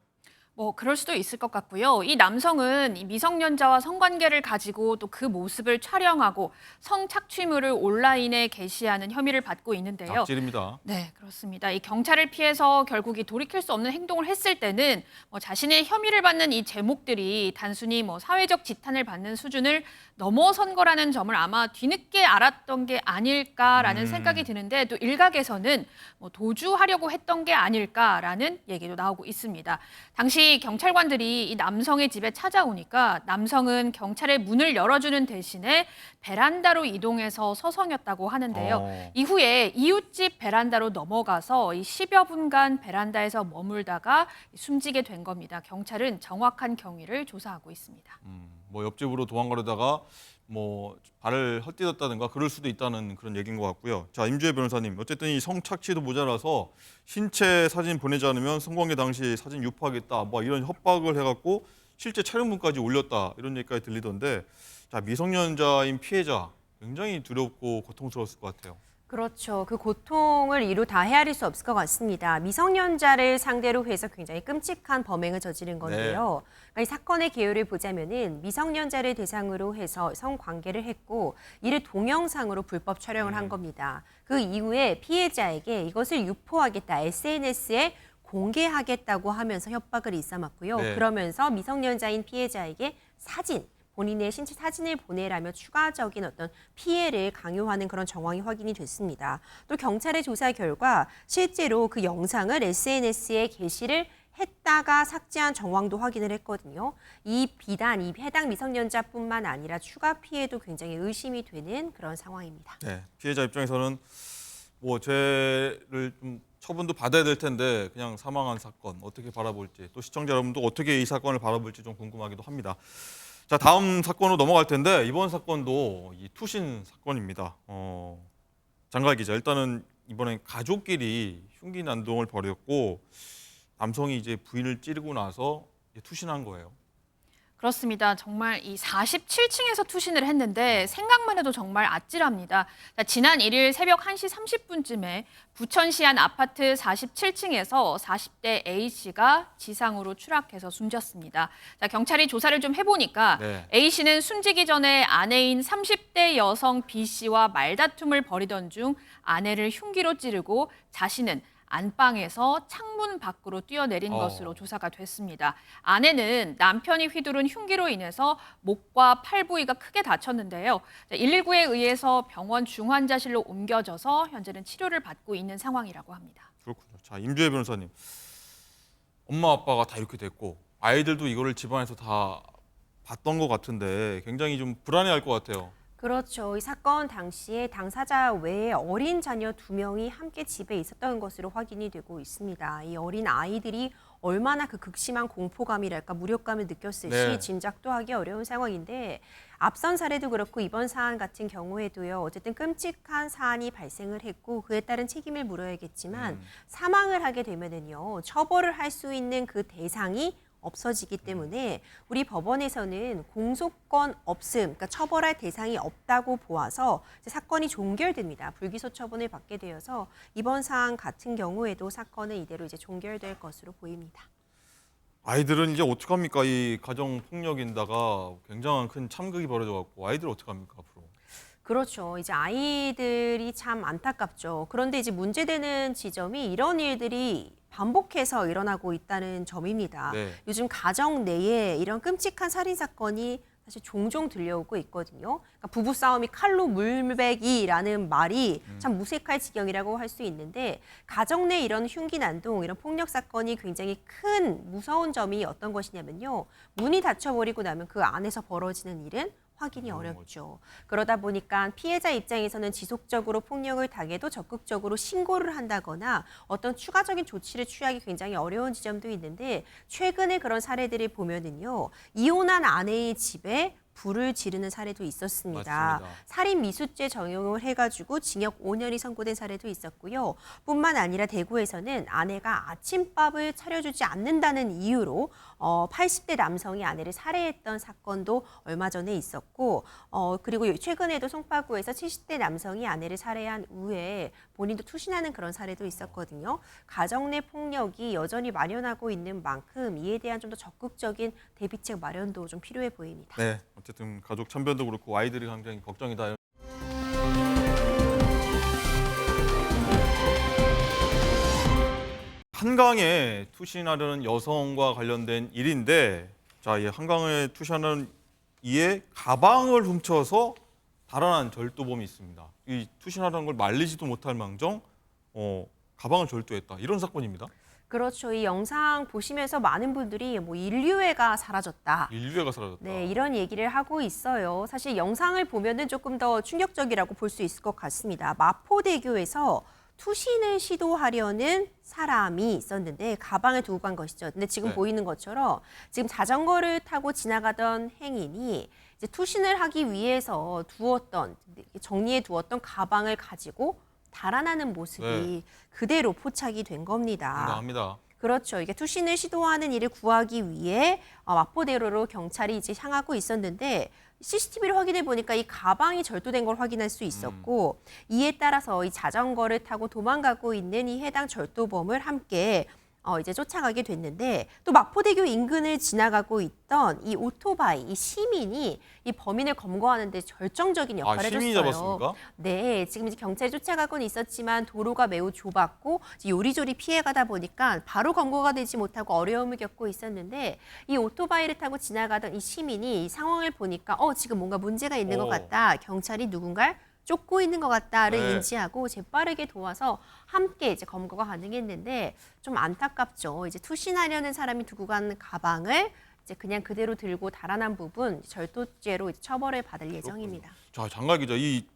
그럴 수도 있을 것 같고요. 이 남성은 이 미성년자와 성관계를 가지고 또 그 모습을 촬영하고 성착취물을 온라인에 게시하는 혐의를 받고 있는데요. 악질입니다. 네, 그렇습니다. 이 경찰을 피해서 결국 이 돌이킬 수 없는 행동을 했을 때는 자신의 혐의를 받는 이 제목들이 단순히 사회적 지탄을 받는 수준을 넘어선 거라는 점을 아마 뒤늦게 알았던 게 아닐까라는 생각이 드는데 또 일각에서는 도주하려고 했던 게 아닐까라는 얘기도 나오고 있습니다. 당시 경찰관들이 이 남성의 집에 찾아오니까 남성은 경찰의 문을 열어주는 대신에 베란다로 이동해서 서성였다고 하는데요. 이후에 이웃집 베란다로 넘어가서 이 10여 분간 베란다에서 머물다가 숨지게 된 겁니다. 경찰은 정확한 경위를 조사하고 있습니다. 옆집으로 도망가려다가 뭐 발을 헛디뎠다든가 그럴 수도 있다는 그런 얘기인 것 같고요. 자, 임주혜 변호사님, 어쨌든 이 성착취도 모자라서 신체 사진 보내지 않으면 성관계 당시 사진 유포하겠다, 뭐 이런 협박을 해갖고 실제 촬영문까지 올렸다 이런 얘기까지 들리던데, 자, 미성년자인 피해자 굉장히 두렵고 고통스러웠을 것 같아요. 그렇죠. 그 고통을 이루 다 헤아릴 수 없을 것 같습니다. 미성년자를 상대로 해서 굉장히 끔찍한 범행을 저지른 건데요. 그러니까 이 사건의 개요를 보자면은 미성년자를 대상으로 해서 성관계를 했고 이를 동영상으로 불법 촬영을 한 겁니다. 그 이후에 피해자에게 이것을 유포하겠다, SNS에 공개하겠다고 하면서 협박을 일삼았고요. 네. 그러면서 미성년자인 피해자에게 본인의 신체 사진을 보내라며 추가적인 어떤 피해를 강요하는 그런 정황이 확인이 됐습니다. 또 경찰의 조사 결과 실제로 그 영상을 SNS에 게시를 했다가 삭제한 정황도 확인을 했거든요. 이 해당 미성년자뿐만 아니라 추가 피해도 굉장히 의심이 되는 그런 상황입니다. 네, 피해자 입장에서는 뭐 죄를 좀 처분도 받아야 될 텐데 그냥 사망한 사건 어떻게 바라볼지, 또 시청자 여러분도 어떻게 이 사건을 바라볼지 좀 궁금하기도 합니다. 자, 다음 사건으로 넘어갈 텐데 이번 사건도 이 투신 사건입니다. 장갈 기자, 일단은 이번엔 가족끼리 흉기 난동을 벌였고 남성이 이제 부인을 찌르고 나서 투신한 거예요. 그렇습니다. 정말 이 47층에서 투신을 했는데 생각만 해도 정말 아찔합니다. 자, 지난 1일 새벽 1시 30분쯤에 부천시 한 아파트 47층에서 40대 A씨가 지상으로 추락해서 숨졌습니다. 자, 경찰이 조사를 좀 해보니까 네. A씨는 숨지기 전에 아내인 30대 여성 B씨와 말다툼을 벌이던 중 아내를 흉기로 찌르고 자신은 안방에서 창문 밖으로 뛰어내린 것으로 조사가 됐습니다. 아내는 남편이 휘두른 흉기로 인해서 목과 팔 부위가 크게 다쳤는데요. 119에 의해서 병원 중환자실로 옮겨져서 현재는 치료를 받고 있는 상황이라고 합니다. 그렇군요. 자, 임주혜 변호사님, 엄마 아빠가 다 이렇게 됐고 아이들도 이거를 집안에서 다 봤던 것 같은데 굉장히 좀 불안해할 것 같아요. 그렇죠. 이 사건 당시에 당사자 외에 어린 자녀 2명이 함께 집에 있었던 것으로 확인이 되고 있습니다. 이 어린 아이들이 얼마나 그 극심한 공포감이랄까 무력감을 느꼈을지 네. 짐작도 하기 어려운 상황인데, 앞선 사례도 그렇고 이번 사안 같은 경우에도요. 어쨌든 끔찍한 사안이 발생을 했고 그에 따른 책임을 물어야겠지만 사망을 하게 되면은요. 처벌을 할 수 있는 그 대상이 없어지기 때문에 우리 법원에서는 공소권 없음, 그러니까 처벌할 대상이 없다고 보아서 이제 사건이 종결됩니다. 불기소 처분을 받게 되어서 이번 사안 같은 경우에도 사건은 이대로 이제 종결될 것으로 보입니다. 아이들은 이제 어떡합니까? 이 가정 폭력인다가 굉장한 큰 참극이 벌어져갖고 아이들 어떡합니까 앞으로? 그렇죠. 이제 아이들이 참 안타깝죠. 그런데 이제 문제되는 지점이 이런 일들이 반복해서 일어나고 있다는 점입니다. 네. 요즘 가정 내에 이런 끔찍한 살인 사건이 사실 종종 들려오고 있거든요. 그러니까 부부 싸움이 칼로 물베기라는 말이 참 무색할 지경이라고 할 수 있는데, 가정 내 이런 흉기 난동, 이런 폭력 사건이 굉장히 큰 무서운 점이 어떤 것이냐면요. 문이 닫혀버리고 나면 그 안에서 벌어지는 일은 확인이 어렵죠. 그러다 보니까 피해자 입장에서는 지속적으로 폭력을 당해도 적극적으로 신고를 한다거나 어떤 추가적인 조치를 취하기 굉장히 어려운 지점도 있는데, 최근에 그런 사례들을 보면은요. 이혼한 아내의 집에 불을 지르는 사례도 있었습니다. 맞습니다. 살인 미수죄 적용을 해가지고 징역 5년이 선고된 사례도 있었고요. 뿐만 아니라 대구에서는 아내가 아침밥을 차려주지 않는다는 이유로 80대 남성이 아내를 살해했던 사건도 얼마 전에 있었고, 그리고 최근에도 송파구에서 70대 남성이 아내를 살해한 후에 본인도 투신하는 그런 사례도 있었거든요. 가정 내 폭력이 여전히 만연하고 있는 만큼 이에 대한 좀 더 적극적인 대비책 마련도 좀 필요해 보입니다. 네, 어쨌든 가족 참변도 그렇고 아이들이 굉장히 걱정이다. 한강에 투신하려는 여성과 관련된 일인데, 자, 이 한강에 투신하는 이에 가방을 훔쳐서 달아난 절도범이 있습니다. 이 투신하려는 걸 말리지도 못할 망정 가방을 절도했다. 이런 사건입니다. 그렇죠. 이 영상 보시면서 많은 분들이 뭐 인류애가 사라졌다. 인류애가 사라졌다. 네, 이런 얘기를 하고 있어요. 사실 영상을 보면은 조금 더 충격적이라고 볼 수 있을 것 같습니다. 마포대교에서 투신을 시도하려는 사람이 있었는데 가방을 두고 간 것이죠. 근데 지금 네. 보이는 것처럼 지금 자전거를 타고 지나가던 행인이 이제 투신을 하기 위해서 정리해 두었던 가방을 가지고 달아나는 모습이 네. 그대로 포착이 된 겁니다. 황당합니다. 그렇죠. 이게 투신을 시도하는 이를 구하기 위해 마포대로로 경찰이 이제 향하고 있었는데 CCTV를 확인해 보니까 이 가방이 절도된 걸 확인할 수 있었고 이에 따라서 이 자전거를 타고 도망가고 있는 이 해당 절도범을 함께 이제 쫓아가게 됐는데 또 마포대교 인근을 지나가고 있던 이 오토바이, 이 시민이 이 범인을 검거하는 데 결정적인 역할을 시민이 해줬어요. 잡았습니까? 네, 지금 이제 경찰이 쫓아가고는 있었지만 도로가 매우 좁았고 요리조리 피해가다 보니까 바로 검거가 되지 못하고 어려움을 겪고 있었는데 이 오토바이를 타고 지나가던 이 시민이 이 상황을 보니까 지금 뭔가 문제가 있는 것 같다. 경찰이 누군가를 쫓고 있는 것 같다를 네. 인지하고 재빠르게 도와서 함께 이제 검거가 가능했는데 좀 안타깝죠. 이제 투신하려는 사람이 두고 간 가방을 이제 그냥 그대로 들고 달아난 부분 절도죄로 이제 처벌을 받을 예정입니다. 자, 장갈 기자, 이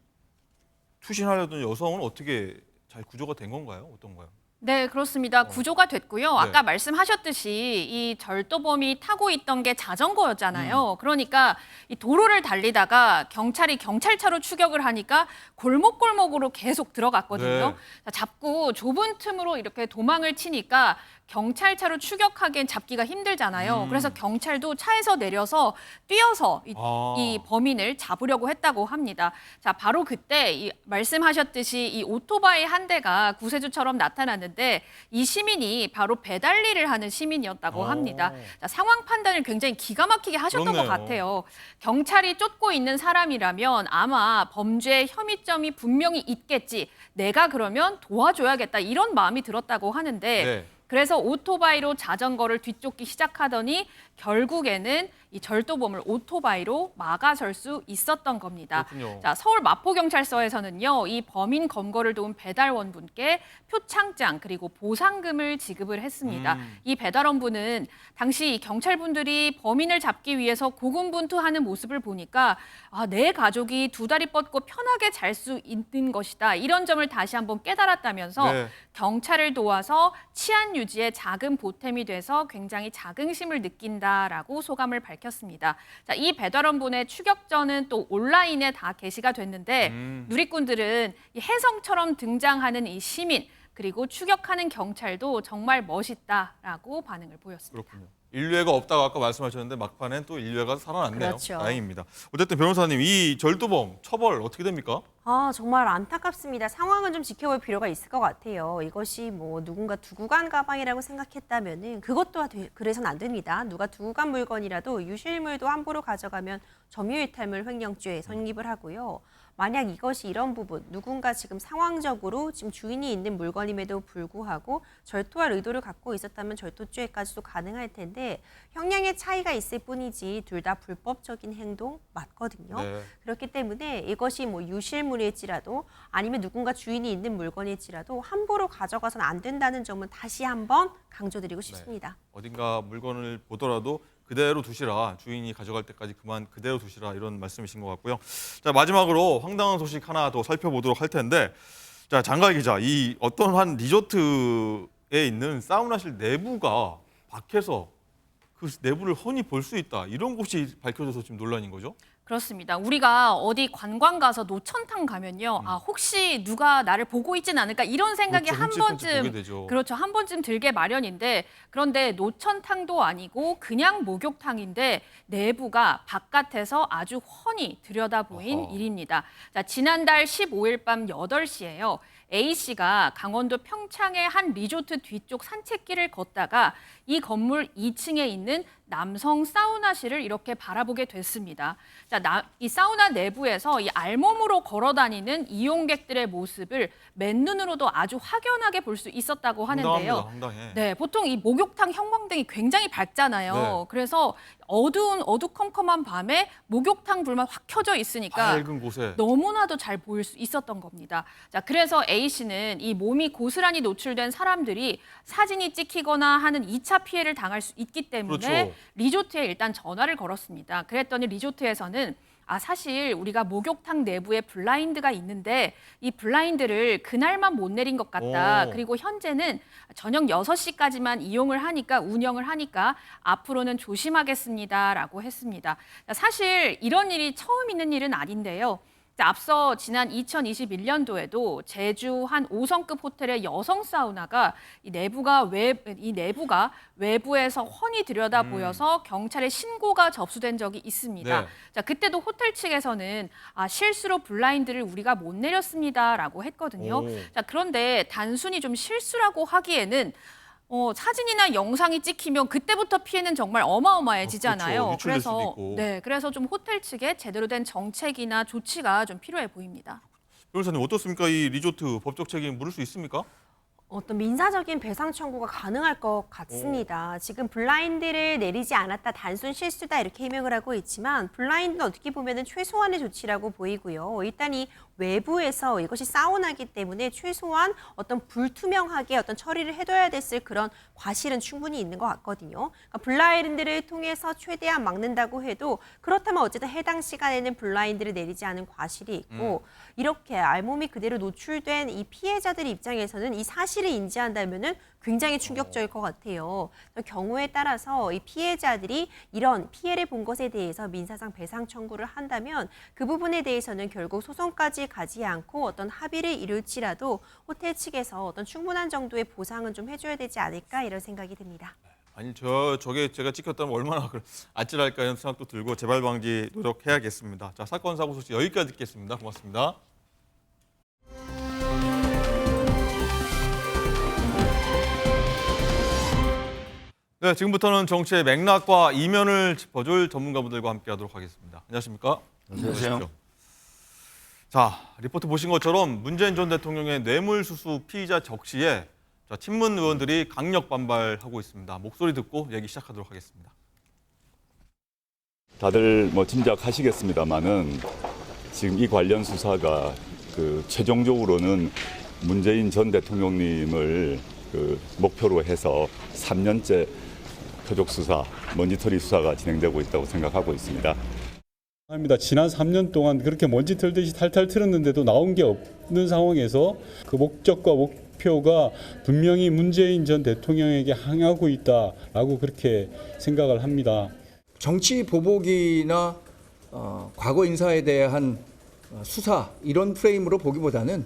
투신하려던 여성은 어떻게 잘 구조가 된 건가요? 어떤가요? 네, 그렇습니다. 구조가 됐고요. 네. 아까 말씀하셨듯이 이 절도범이 타고 있던 게 자전거였잖아요. 그러니까 이 도로를 달리다가 경찰이 경찰차로 추격을 하니까 골목골목으로 계속 들어갔거든요. 네. 자, 잡고 좁은 틈으로 이렇게 도망을 치니까 경찰차로 추격하기엔 잡기가 힘들잖아요. 그래서 경찰도 차에서 내려서 뛰어서 이 범인을 잡으려고 했다고 합니다. 자, 바로 그때 이 말씀하셨듯이 이 오토바이 한 대가 구세주처럼 나타났는데 이 시민이 바로 배달 일을 하는 시민이었다고 합니다. 자, 상황 판단을 굉장히 기가 막히게 하셨던 그렇네요. 것 같아요. 경찰이 쫓고 있는 사람이라면 아마 범죄의 혐의점이 분명히 있겠지. 내가 그러면 도와줘야겠다. 이런 마음이 들었다고 하는데 네. 그래서 오토바이로 자전거를 뒤쫓기 시작하더니 결국에는 이 절도범을 오토바이로 막아설 수 있었던 겁니다. 그렇군요. 자, 서울 마포경찰서에서는요, 이 범인 검거를 도운 배달원분께 표창장 그리고 보상금을 지급을 했습니다. 이 배달원분은 당시 이 경찰분들이 범인을 잡기 위해서 고군분투하는 모습을 보니까 내 가족이 두 다리 뻗고 편하게 잘 수 있는 것이다. 이런 점을 다시 한번 깨달았다면서 네. 경찰을 도와서 치안 유지에 작은 보탬이 돼서 굉장히 자긍심을 느낀다라고 소감을 밝혔습니다. 자, 이 배달원분의 추격전은 또 온라인에 다 게시가 됐는데 누리꾼들은 이 혜성처럼 등장하는 이 시민 그리고 추격하는 경찰도 정말 멋있다라고 반응을 보였습니다. 그렇군요. 인류애가 없다고 아까 말씀하셨는데 막판엔 또 인류애가 살아났네요. 그렇죠. 다행입니다. 어쨌든 변호사님, 이 절도범 처벌 어떻게 됩니까? 정말 안타깝습니다. 상황은 좀 지켜볼 필요가 있을 것 같아요. 이것이 뭐 누군가 두고 간 가방이라고 생각했다면은 그것도 그래서는 안 됩니다. 누가 두고 간 물건이라도 유실물도 함부로 가져가면 점유이탈물 횡령죄에 성립을 하고요. 만약 이것이 이런 부분, 누군가 지금 상황적으로 지금 주인이 있는 물건임에도 불구하고 절도할 의도를 갖고 있었다면 절도죄까지도 가능할 텐데 형량의 차이가 있을 뿐이지 둘 다 불법적인 행동 맞거든요. 네. 그렇기 때문에 이것이 뭐 유실물일지라도 아니면 누군가 주인이 있는 물건일지라도 함부로 가져가서는 안 된다는 점은 다시 한번 강조드리고 싶습니다. 어딘가 물건을 보더라도 그대로 두시라, 주인이 가져갈 때까지 그만 그대로 두시라, 이런 말씀이신 것 같고요. 자, 마지막으로 황당한 소식 하나 더 살펴보도록 할 텐데, 자, 장갈 기자, 이 어떤 한 리조트에 있는 사우나실 내부가 밖에서 그 내부를 훤히 볼 수 있다, 이런 곳이 밝혀져서 지금 논란인 거죠? 그렇습니다. 우리가 어디 관광 가서 노천탕 가면요. 혹시 누가 나를 보고 있진 않을까 이런 생각이 그렇죠. 한 흠칫흠칫 보게 번쯤 되죠. 그렇죠. 한 번쯤 들게 마련인데 그런데 노천탕도 아니고 그냥 목욕탕인데 내부가 바깥에서 아주 훤히 들여다보인 아하. 일입니다. 자, 지난달 15일 밤 8시에요. A씨가 강원도 평창의 한 리조트 뒤쪽 산책길을 걷다가 이 건물 2층에 있는 남성 사우나실을 이렇게 바라보게 됐습니다. 자, 이 사우나 내부에서 이 알몸으로 걸어다니는 이용객들의 모습을 맨눈으로도 아주 확연하게 볼 수 있었다고 하는데요. 황당해. 네, 보통 이 목욕탕 형광등이 굉장히 밝잖아요. 네. 그래서 어두컴컴한 밤에 목욕탕 불만 확 켜져 있으니까 밝은 곳에. 너무나도 잘 보일 수 있었던 겁니다. 자, 그래서 A씨는 이 몸이 고스란히 노출된 사람들이 사진이 찍히거나 하는 2차 피해를 당할 수 있기 때문에 그렇죠. 리조트에 일단 전화를 걸었습니다. 그랬더니 리조트에서는 사실 우리가 목욕탕 내부에 블라인드가 있는데 이 블라인드를 그날만 못 내린 것 같다. 오. 그리고 현재는 저녁 6시까지만 운영을 하니까 앞으로는 조심하겠습니다라고 했습니다. 사실 이런 일이 처음 있는 일은 아닌데요. 앞서 지난 2021년도에도 제주 한 5성급 호텔의 여성 사우나가 이 내부가 외부에서 훤히 들여다 보여서 경찰에 신고가 접수된 적이 있습니다. 네. 자, 그때도 호텔 측에서는 실수로 블라인드를 우리가 못 내렸습니다라고 했거든요. 오. 자, 그런데 단순히 좀 실수라고 하기에는 사진이나 영상이 찍히면 그때부터 피해는 정말 어마어마해지잖아요. 그렇죠. 유출될 수도 있고. 그래서 좀 호텔 측에 제대로 된 정책이나 조치가 좀 필요해 보입니다. 변호사님 어떻습니까? 이 리조트 법적 책임 물을 수 있습니까? 어떤 민사적인 배상 청구가 가능할 것 같습니다. 지금 블라인드를 내리지 않았다, 단순 실수다 이렇게 해명을 하고 있지만 블라인드는 어떻게 보면 최소한의 조치라고 보이고요. 일단 이 외부에서 이것이 사우나기 때문에 최소한 어떤 불투명하게 어떤 처리를 해둬야 됐을 그런 과실은 충분히 있는 것 같거든요. 그러니까 블라인드를 통해서 최대한 막는다고 해도 그렇다면 어쨌든 해당 시간에는 블라인드를 내리지 않은 과실이 있고 이렇게 알몸이 그대로 노출된 이 피해자들 입장에서는 이 사실을 인지한다면은 굉장히 충격적일 것 같아요. 경우에 따라서 이 피해자들이 이런 피해를 본 것에 대해서 민사상 배상 청구를 한다면 그 부분에 대해서는 결국 소송까지 가지 않고 어떤 합의를 이룰지라도 호텔 측에서 어떤 충분한 정도의 보상은 좀 해줘야 되지 않을까 이런 생각이 듭니다. 아니 저게 제가 찍혔다면 얼마나 아찔할까 이런 생각도 들고 재발 방지 노력해야겠습니다. 자, 사건 사고 소식 여기까지 듣겠습니다. 고맙습니다. 네, 지금부터는 정치의 맥락과 이면을 짚어줄 전문가분들과 함께하도록 하겠습니다. 안녕하십니까? 안녕하세요. 자, 리포트 보신 것처럼 문재인 전 대통령의 뇌물수수 피의자 적시에 친문 의원들이 강력 반발하고 있습니다. 목소리 듣고 얘기 시작하도록 하겠습니다. 다들 짐작하시겠습니다만은 지금 이 관련 수사가 최종적으로는 문재인 전 대통령님을 목표로 해서 3년째 표적 수사, 먼지털이 수사가 진행되고 있다고 생각하고 있습니다. 합니다. 지난 3년 동안 그렇게 먼지 털듯이 탈탈 털었는데도 나온 게 없는 상황에서 그 목적과 목표가 분명히 문재인 전 대통령에게 향하고 있다라고 그렇게 생각을 합니다. 정치 보복이나 과거 인사에 대한 수사 이런 프레임으로 보기보다는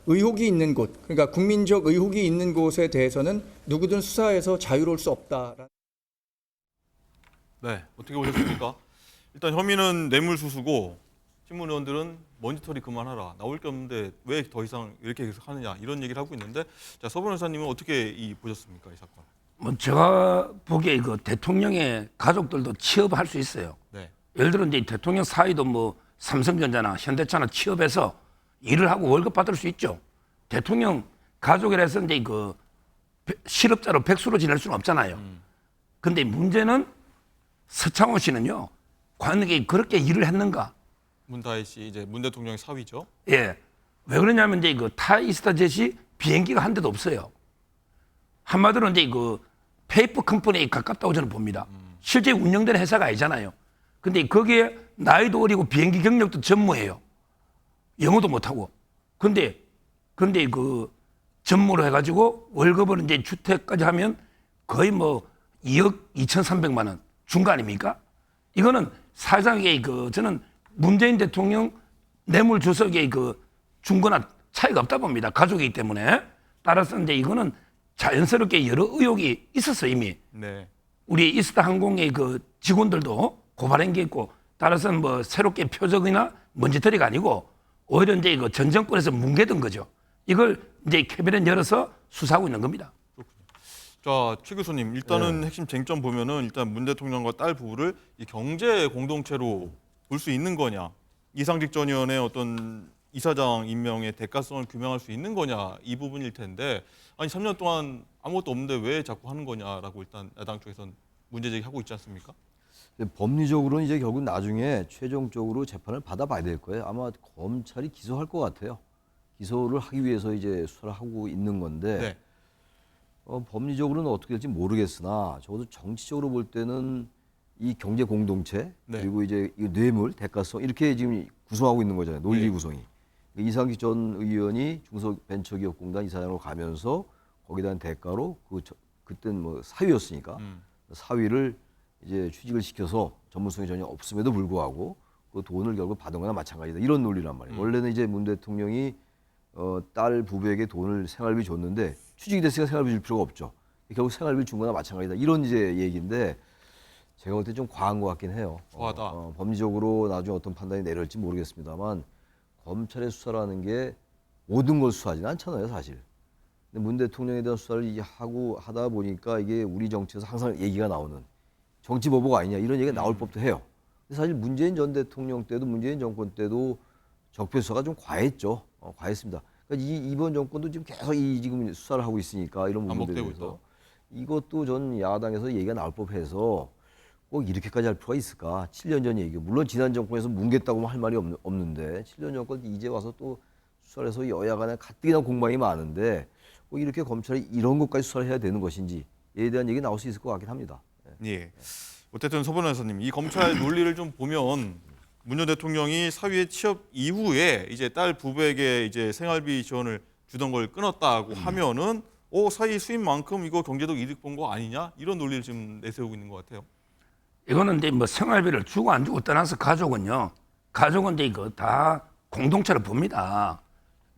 의혹이 있는 곳, 그러니까 국민적 의혹이 있는 곳에 대해서는 누구든 수사에서 자유로울 수 없다. 네, 어떻게 보셨습니까? 일단 혐의는 뇌물수수고 친문 의원들은 먼지털이 그만하라. 나올 게 없는데 왜 더 이상 이렇게 계속 하느냐 이런 얘기를 하고 있는데 자, 서 변호사님은 어떻게 보셨습니까? 이 사건. 제가 보기에 대통령의 가족들도 취업할 수 있어요. 네. 예를 들어 이제 대통령 사위도 삼성전자나 현대차나 취업해서 일을 하고 월급 받을 수 있죠. 대통령 가족이라서 이제 실업자로 백수로 지낼 수는 없잖아요. 근데 문제는 서창호 씨는요, 관계 그렇게 일을 했는가? 문다혜 씨 이제 문 대통령의 사위죠. 예. 왜 그러냐면 이제 타이스타젯이 비행기가 한 대도 없어요. 한마디로 이제 페이퍼 컴퍼니에 가깝다고 저는 봅니다. 실제 운영되는 회사가 아니잖아요. 근데 거기에 나이도 어리고 비행기 경력도 전무해요. 영어도 못하고. 근데 전무로 해가지고 월급을 이제 주택까지 하면 거의 2억 2,300만 원 준 거 아닙니까? 이거는 사실상 저는 문재인 대통령 뇌물 주석에 준 거나 차이가 없다 봅니다. 가족이기 때문에. 따라서 이제 이거는 자연스럽게 여러 의혹이 있었어 이미. 네. 우리 이스타 항공의 직원들도 고발한 게 있고, 따라서는 새롭게 표적이나 먼지털이가 아니고 오히려 이제 전 정권에서 뭉개던 거죠. 이걸 이제 캐비넷 열어서 수사하고 있는 겁니다. 자, 최 교수님 일단은 핵심 쟁점 보면은 일단 문 대통령과 딸 부부를 이 경제 공동체로 볼 수 있는 거냐, 이상직 전 의원의 어떤 이사장 임명의 대가성을 규명할 수 있는 거냐 이 부분일 텐데, 아니 3년 동안 아무것도 없는데 왜 자꾸 하는 거냐라고 일단 야당 쪽에서는 문제 제기하고 있지 않습니까? 법리적으로는 이제 결국 나중에 최종적으로 재판을 받아봐야 될 거예요. 아마 검찰이 기소할 것 같아요. 기소를 하기 위해서 이제 수사를 하고 있는 건데 네. 법리적으로는 어떻게 될지 모르겠으나 적어도 정치적으로 볼 때는 이 경제 공동체 네. 그리고 이제 이 뇌물, 대가성 이렇게 지금 구성하고 있는 거잖아요. 논리 구성이. 이상기 전 의원이 중소벤처기업공단 이사장으로 가면서 거기에 대한 대가로 그때는 뭐 사위였으니까 사위를 이제 취직을 시켜서 전문성이 전혀 없음에도 불구하고 그 돈을 결국 받은 거나 마찬가지다. 이런 논리란 말이에요. 원래는 이제 문 대통령이 딸 부부에게 돈을 생활비 줬는데 취직이 됐으니까 생활비 줄 필요가 없죠. 결국 생활비 준 거나 마찬가지다. 이런 이제 얘기인데 제가 볼 때 좀 과한 것 같긴 해요. 과하다. 법리적으로 나중에 어떤 판단이 내려질지 모르겠습니다만 검찰의 수사라는 게 모든 걸 수사하지는 않잖아요, 사실. 근데 문 대통령에 대한 수사를 하다 보니까 이게 우리 정치에서 항상 얘기가 나오는 정치 보복 아니냐 이런 얘기가 나올 법도 해요. 근데 사실 문재인 전 대통령 때도 문재인 정권 때도 적폐 수사가 좀 과했죠. 과했습니다. 그러니까 이번 정권도 지금 계속 지금 수사를 하고 있으니까 이런 부분들에 대해서 이것도 전 야당에서 얘기가 나올 법해서 꼭 이렇게까지 할 필요가 있을까? 7년 전 얘기. 물론 지난 정권에서 뭉갰다고 할 말이 없는데 7년 정권 이제 와서 또 수사를 해서 여야 간에 가뜩이나 공방이 많은데 꼭 이렇게 검찰이 이런 것까지 수사를 해야 되는 것인지에 대한 얘기 나올 수 있을 것 같긴 합니다. 예. 어쨌든 서 변호사님, 이 검찰 논리를 좀 보면 문 전 대통령이 사위의 취업 이후에 이제 딸 부부에게 이제 생활비 지원을 주던 걸 끊었다고 하면은 사위 수입만큼 이거 경제적 이득 본 거 아니냐 이런 논리를 지금 내세우고 있는 것 같아요. 이거는 이제 뭐 생활비를 주고 안 주고 떠나서 가족은 이제 이거 다 공동체로 봅니다.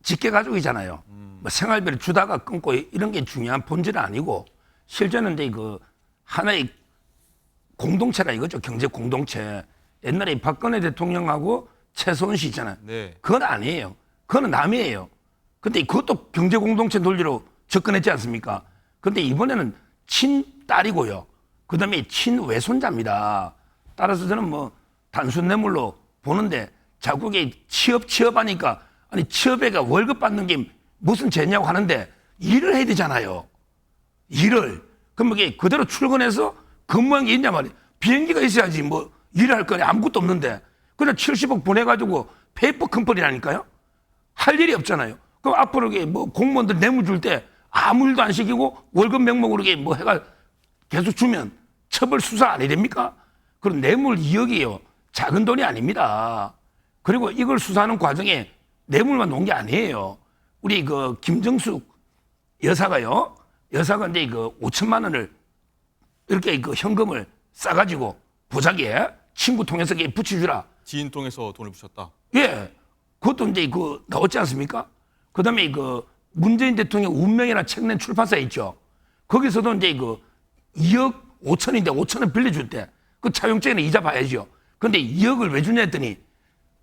직계 가족이잖아요. 뭐 생활비를 주다가 끊고 이런 게 중요한 본질은 아니고 실제는 이제 그 하나의 공동체라 이거죠. 경제 공동체. 옛날에 박근혜 대통령하고 최소은 씨 있잖아요. 네. 그건 아니에요. 그건 남이에요. 근데 그것도 경제 공동체 논리로 접근했지 않습니까? 근데 이번에는 친딸이고요. 그다음에 친외손자입니다. 따라서 저는 뭐 단순 뇌물로 보는데 자꾸 이게 취업하니까 아니 취업애가 월급 받는 게 무슨 죄냐고 하는데 일을 해야 되잖아요. 일을. 그럼 이게 그대로 출근해서 근무한 게 있냐 말이에요. 비행기가 있어야지 뭐 일을 할 거냐 아무것도 없는데 그냥 70억 보내가지고 페이퍼 컴퍼니라니까요. 할 일이 없잖아요. 그럼 앞으로 이게 뭐 공무원들 뇌물 줄 때 아무 일도 안 시키고 월급 명목으로 이게 뭐 해가 계속 주면 처벌 수사 안 해야 됩니까? 그럼 뇌물 2억이에요. 작은 돈이 아닙니다. 그리고 이걸 수사하는 과정에 뇌물만 놓은 게 아니에요. 우리 그 김정숙 여사가 이제 그 5천만 원을 이렇게 그 현금을 싸가지고 보자기에 친구 통해서 붙여주라. 지인 통해서 돈을 붙였다. 예. 그것도 이제 그 나왔지 않습니까? 그 다음에 그 문재인 대통령 운명이나 책 낸 출판사 있죠. 거기서도 이제 그 2억 5천인데 5천원 빌려줄 때 그 차용증에는 이자 봐야죠. 근데 2억을 왜 주냐 했더니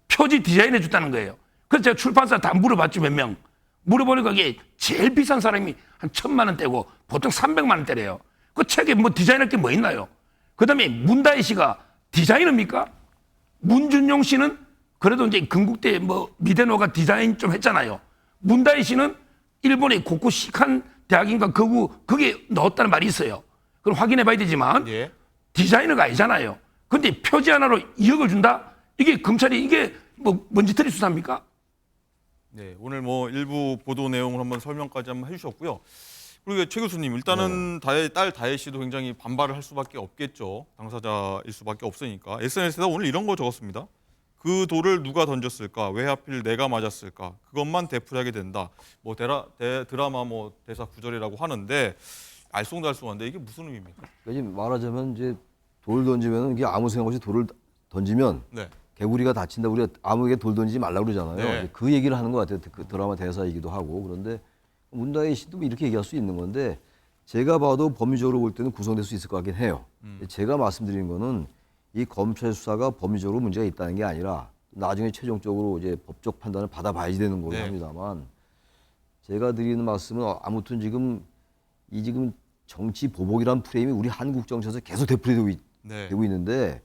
표지 디자인해 줬다는 거예요. 그래서 제가 출판사 다 물어봤죠, 몇 명. 물어보니까 이게 제일 비싼 사람이 한 1,000만 원대고 보통 300만 원대래요. 그 책에 뭐 디자인할 게 뭐 있나요? 그 다음에 문다희 씨가 디자이너입니까? 문준용 씨는 그래도 이제 건국대 뭐 미대노가 디자인 좀 했잖아요. 문다희 씨는 일본의 고쿠시칸 대학인가 거기에 넣었다는 말이 있어요. 그럼 확인해 봐야 되지만 디자이너가 아니잖아요. 근데 표지 하나로 2억을 준다? 이게 검찰이 이게 뭐 먼지털이 수사입니까? 네, 오늘 뭐 일부 보도 내용을 한번 설명까지 한번 해주셨고요. 그리고 최 교수님, 일단은 딸 다혜 씨도 굉장히 반발을 할 수밖에 없겠죠. 당사자일 수밖에 없으니까. SNS에다 오늘 이런 거 적었습니다. 그 돌을 누가 던졌을까? 왜 하필 내가 맞았을까? 그것만 되풀이하게 된다. 뭐 드라마 뭐 대사 구절이라고 하는데 알쏭달쏭한데 이게 무슨 의미입니까? 그러니까 말하자면 이제 돌 던지면 이게 아무 생각 없이 돌을 던지면 개구리가 다친다. 우리가 아무에게 돌 던지지 말라고 그러잖아요. 네. 그 얘기를 하는 것 같아요. 그 드라마 대사이기도 하고. 그런데 문다희 씨도 이렇게 얘기할 수 있는 건데 제가 봐도 법리적으로 볼 때는 구성될 수 있을 것 같긴 해요. 제가 말씀드린 거는 이 검찰 수사가 법리적으로 문제가 있다는 게 아니라 나중에 최종적으로 이제 법적 판단을 받아봐야지 되는 거긴 합니다만 제가 드리는 말씀은 아무튼 지금 정치 보복이란 프레임이 우리 한국 정치에서 계속 되풀이되고 있는데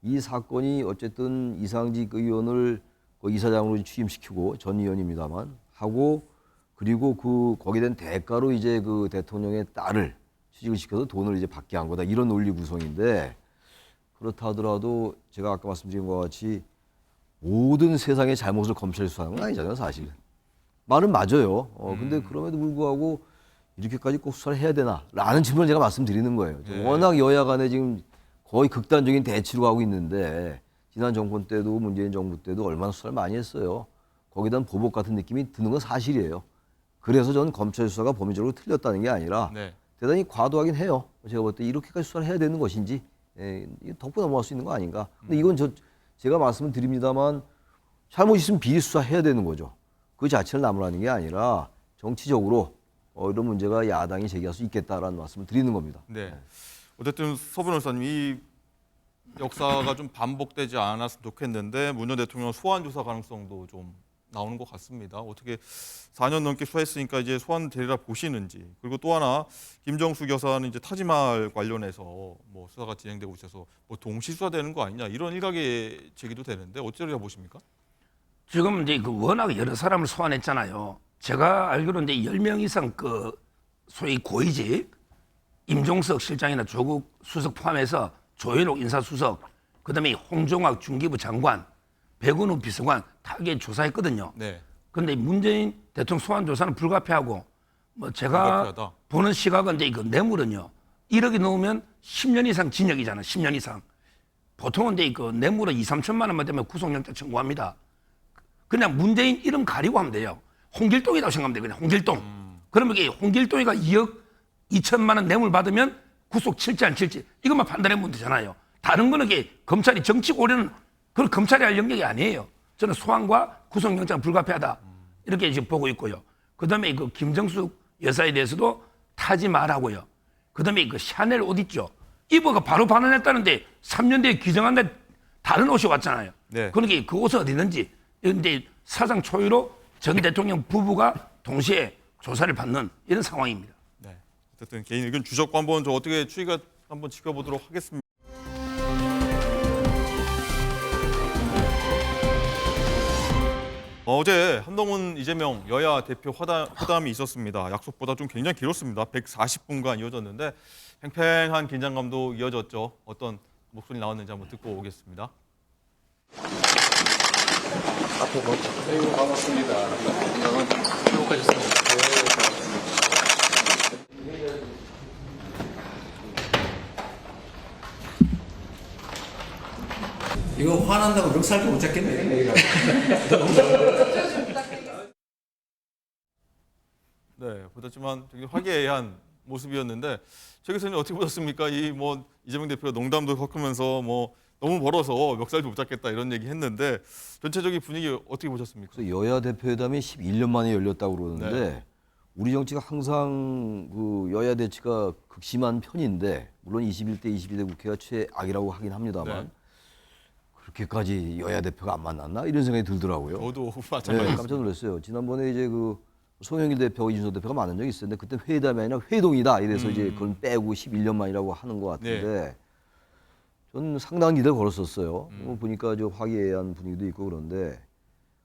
이 사건이 어쨌든 이상직 의원을 이사장으로 취임시키고 전 의원입니다만 하고 그리고 거기에 대한 대가로 이제 그 대통령의 딸을 취직을 시켜서 돈을 이제 받게 한 거다. 이런 논리 구성인데 그렇다 하더라도 제가 아까 말씀드린 것과 같이 모든 세상의 잘못을 검찰이 수사하는 건 아니잖아요, 사실. 말은 맞아요. 근데 그럼에도 불구하고 이렇게까지 꼭 수사를 해야 되나? 라는 질문을 제가 말씀드리는 거예요. 워낙 여야 간에 지금 거의 극단적인 대치로 가고 있는데 지난 정권 때도 문재인 정부 때도 얼마나 수사를 많이 했어요. 거기다 보복 같은 느낌이 드는 건 사실이에요. 그래서 저는 검찰 수사가 범위적으로 틀렸다는 게 아니라 네. 대단히 과도하긴 해요. 제가 볼 때 이렇게까지 수사를 해야 되는 것인지 덮고 넘어갈 수 있는 거 아닌가. 근데 이건 제가 말씀을 드립니다만 잘못 있으면 비리 수사해야 되는 거죠. 그 자체를 나무라는 게 아니라 정치적으로 이런 문제가 야당이 제기할 수 있겠다라는 말씀을 드리는 겁니다. 네. 어쨌든 서 변호사님 이 역사가 좀 반복되지 않았으면 좋겠는데 문 전 대통령 소환 조사 가능성도 좀 나오는 것 같습니다. 어떻게 4년 넘게 수사했으니까 이제 소환 되리라 보시는지. 그리고 또 하나 김정수 여사는 이제 타지말 관련해서 뭐 수사가 진행되고 있어서 뭐 동시 수사되는 거 아니냐 이런 일각의 제기도 되는데 어쩌리라 보십니까? 지금 이제 그 워낙 여러 사람을 소환했잖아요. 제가 알기로는 이제 10명 이상 그 소위 고위직 임종석 실장이나 조국 수석 포함해서 조현옥 인사수석, 그다음에 홍종학 중기부 장관, 백운우 비서관 다 이게 조사했거든요. 네. 그런데 문재인 대통령 소환 조사는 불가피하고 뭐 제가 불가피하다. 보는 시각은 이제 그 뇌물은요. 1억이 넘으면 10년 이상 징역이잖아요. 10년 이상. 보통은 이제 그 뇌물은 2, 3천만 원만 되면 구속영장 청구합니다. 그냥 문재인 이름 가리고 하면 돼요. 홍길동이라고 생각하면 돼요. 그냥 홍길동. 그러면 이게 홍길동이가 2억 2천만 원 뇌물 받으면 구속 칠지 안 칠지 이것만 판단해 보면 되잖아요. 다른 거는 이게 검찰이 정치 고려는 그건 검찰이 할 영역이 아니에요. 저는 소환과 구속영장 불가피하다 이렇게 지금 보고 있고요. 그다음에 그 김정숙 여사에 대해서도 타지 말라고요. 그다음에 그 샤넬 옷 있죠. 입어가 바로 반환했다는데 3년 뒤에 규정한데 다른 옷이 왔잖아요. 네. 그러니까 그 옷은 어디 있는지 이제 사상 초유로 전 대통령 부부가 동시에 조사를 받는 이런 상황입니다. 네. 어쨌든 개인 의견 주셨고 한번 저 어떻게 추이가 한번 지켜보도록 하겠습니다. 어제 한동훈 이재명 여야 대표 회담이 있었습니다. 약속보다 좀 굉장히 길었습니다. 140분간 이어졌는데 팽팽한 긴장감도 이어졌죠. 어떤 목소리 나왔는지 한번 듣고 오겠습니다. 매우 반갑습니다. 행복하셨습니다. 이거 화난다고 멱살도 못 잡겠네. 네, 보셨지만 되게 화기애애한 모습이었는데 최 교수님 어떻게 보셨습니까? 이 뭐 이재명 대표가 농담도 섞으면서 뭐 너무 멀어서 멱살도 못 잡겠다 이런 얘기 했는데 전체적인 분위기 어떻게 보셨습니까? 여야 대표회담이 11년 만에 열렸다고 그러는데 네. 우리 정치가 항상 그 여야 대치가 극심한 편인데 물론 21대 22대 국회가 최악이라고 하긴 합니다만 네. 그렇게까지 여야 대표가 안 만났나 이런 생각이 들더라고요. 저도 네, 마찬가지였습니다. 깜짝 놀랐어요. 지난번에 이제 그 송영길 대표와 이준석 대표가 만난 적이 있었는데 그때 회담이 아니라 회동이다 이래서 이제 그걸 빼고 11년 만이라고 하는 것 같은데 저는 상당한 기대를 걸었었어요. 뭐 보니까 저 화기애애한 분위기도 있고 그런데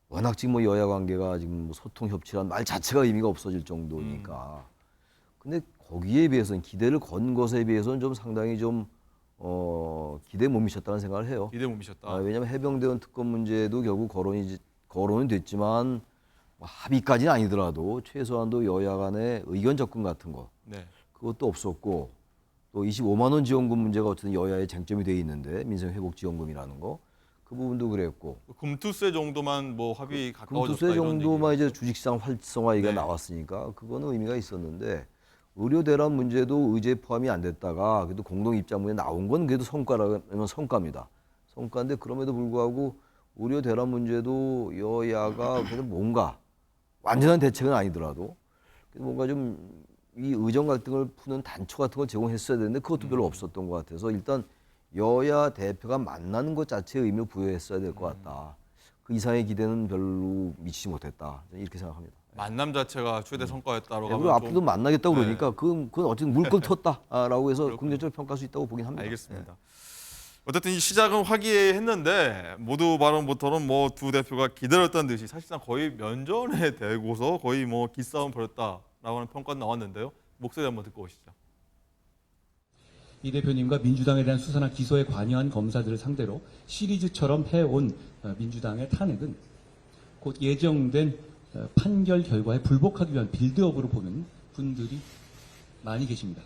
워낙 지금 뭐 여야 관계가 지금 뭐 소통 협치란 말 자체가 의미가 없어질 정도니까. 근데 거기에 비해서는 기대를 건 것에 비해서는 좀 상당히 좀 기대에 못 미쳤다는 생각을 해요. 기대에 못 미쳤다. 왜냐하면 해병대원 특검 문제도 결국 거론은 됐지만 뭐 합의까지는 아니더라도 최소한도 여야 간의 의견 접근 같은 거 네. 그것도 없었고 또 25만 원 지원금 문제가 어쨌든 여야의 쟁점이 돼 있는데 민생회복지원금이라는 거 그 부분도 그랬고 금투세 정도만 뭐 합의 가까워졌다 금투세 이런 정도만 얘기. 이제 주식시장 활성화 얘기가 나왔으니까 그거는 의미가 있었는데 의료 대란 문제도 의제 포함이 안 됐다가 그래도 공동 입장문에 나온 건 그래도 성과라면 성과입니다. 성과인데 그럼에도 불구하고 의료 대란 문제도 여야가 그래도 뭔가 완전한 대책은 아니더라도 뭔가 좀 이 의정 갈등을 푸는 단초 같은 걸 제공했어야 되는데 그것도 별로 없었던 것 같아서 일단 여야 대표가 만나는 것 자체에 의미를 부여했어야 될 것 같다. 그 이상의 기대는 별로 미치지 못했다. 저는 이렇게 생각합니다. 만남 자체가 최대 성과였다라고 그리고 하면 앞으로도 만나겠다고 네. 그러니까 그건 어쨌든 물꼬를 텄다라고 해서 긍정적으로 평가할 수 있다고 보긴 합니다. 알겠습니다. 어쨌든 이 시작은 화기애애했는데 모두 발언부터는 뭐 두 대표가 기다렸다는 듯이 사실상 거의 면전에 대고서 거의 뭐 기싸움 벌였다라고 하는 평가가 나왔는데요. 목소리 한번 듣고 오시죠. 이 대표님과 민주당에 대한 수사나 기소에 관여한 검사들을 상대로 시리즈처럼 해온 민주당의 탄핵은 곧 예정된 판결 결과에 불복하기 위한 빌드업으로 보는 분들이 많이 계십니다.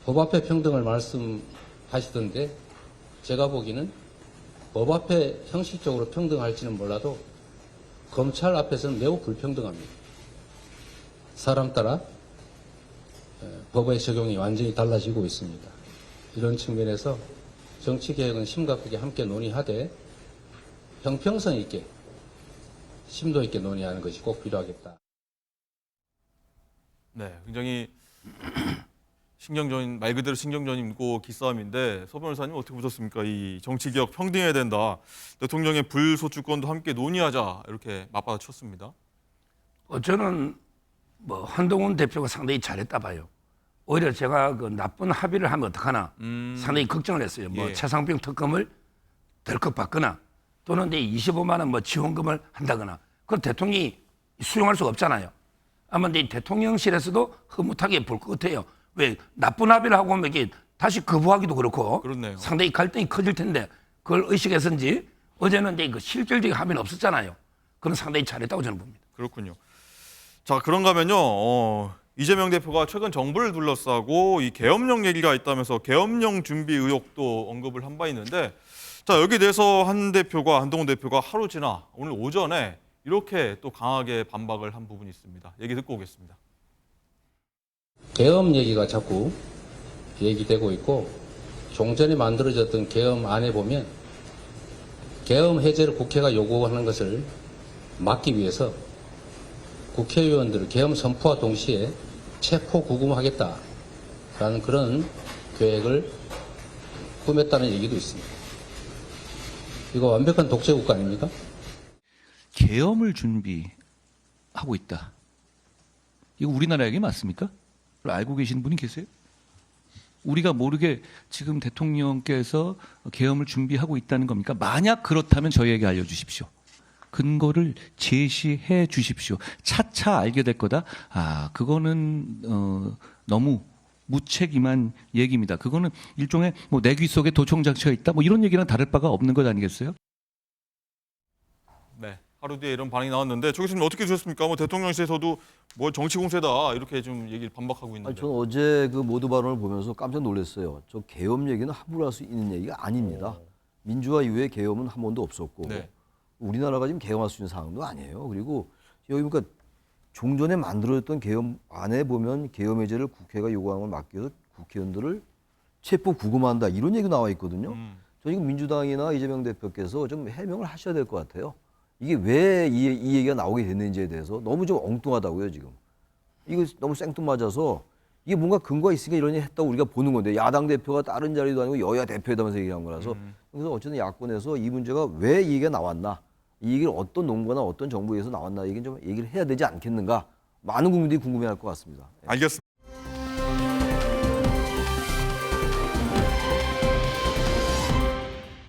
법 앞에 평등을 말씀하시던데 제가 보기에는 법 앞에 형식적으로 평등할지는 몰라도 검찰 앞에서는 매우 불평등합니다. 사람 따라 법의 적용이 완전히 달라지고 있습니다. 이런 측면에서 정치개혁은 심각하게 함께 논의하되 형평성 있게 심도 있게 논의하는 것이 꼭 필요하겠다. 네, 굉장히 신경전인, 말 그대로 신경전이고 기싸움인데 서 변호사님 어떻게 보셨습니까? 이 정치개혁 평등해야 된다. 대통령의 불소추권도 함께 논의하자 이렇게 맞받아쳤습니다. 저는 뭐 한동훈 대표가 상당히 잘했다 봐요. 오히려 제가 그 나쁜 합의를 하면 어떡하나 상당히 걱정을 했어요. 뭐 예. 최상병 특검을 덜컥 받거나 또는 이제 25만 원 뭐 지원금을 한다거나 그건 대통령이 수용할 수가 없잖아요. 아마 이제 대통령실에서도 흐뭇하게 볼 것 같아요. 왜 나쁜 합의를 하고 오면 이게 다시 거부하기도 그렇고 그렇네요. 상당히 갈등이 커질 텐데 그걸 의식해서인지 어제는 이제 그 실질적인 합의는 없었잖아요. 그건 상당히 잘했다고 저는 봅니다. 그렇군요. 자, 그런가 하면요. 이재명 대표가 최근 정부를 둘러싸고 이 계엄령 얘기가 있다면서 계엄령 준비 의혹도 언급을 한 바 있는데 자, 여기에 대해서 한동훈 대표가 하루 지나 오늘 오전에 이렇게 또 강하게 반박을 한 부분이 있습니다. 얘기 듣고 오겠습니다. 계엄 얘기가 자꾸 얘기되고 있고 종전에 만들어졌던 계엄안에 보면 계엄 해제를 국회가 요구하는 것을 막기 위해서 국회의원들을 계엄 선포와 동시에 체포 구금하겠다라는 그런 계획을 꾸몄다는 얘기도 있습니다. 이거 완벽한 독재국가 아닙니까? 계엄을 준비하고 있다. 이거 우리나라 얘기 맞습니까? 알고 계시는 분이 계세요? 우리가 모르게 지금 대통령께서 계엄을 준비하고 있다는 겁니까? 만약 그렇다면 저희에게 알려주십시오. 근거를 제시해 주십시오. 차차 알게 될 거다. 그거는 너무 무책임한 얘기입니다. 그거는 일종의 뭐 내 귀 속에 도청장치가 있다. 뭐 이런 얘기랑 다를 바가 없는 것 아니겠어요? 네, 하루 뒤에 이런 반응이 나왔는데 조 교수님 어떻게 보셨습니까? 뭐 대통령실에서도 뭐 정치 공세다 이렇게 좀 얘기를 반박하고 있는데. 저는 어제 그 모두 발언을 보면서 깜짝 놀랐어요. 저 계엄 얘기는 함부로 할 수 있는 얘기가 아닙니다. 민주화 이후에 계엄은 한 번도 없었고 네. 우리나라가 지금 계엄할 수 있는 상황도 아니에요. 그리고 여기 보니까 종전에 만들어졌던 계엄 안에 보면 계엄 해제를 국회가 요구하는 걸 막기 위해서 국회의원들을 체포 구금한다 이런 얘기 나와 있거든요. 저 지금 민주당이나 이재명 대표께서 좀 해명을 하셔야 될 것 같아요. 이게 왜 이 얘기가 나오게 됐는지에 대해서 너무 좀 엉뚱하다고요 지금. 이거 너무 생뚱맞아서 이게 뭔가 근거가 있으니까 이런 일 했다고 우리가 보는 건데 야당 대표가 다른 자리도 아니고 여야 대표회담에서 얘기한 거라서 그래서 어쨌든 야권에서 이 문제가 왜 이 얘기가 나왔나 이 얘기를 어떤 논거나 어떤 정부에서 나왔나 얘기는 좀 얘기를 해야 되지 않겠는가 많은 국민들이 궁금해할 것 같습니다. 알겠습니다.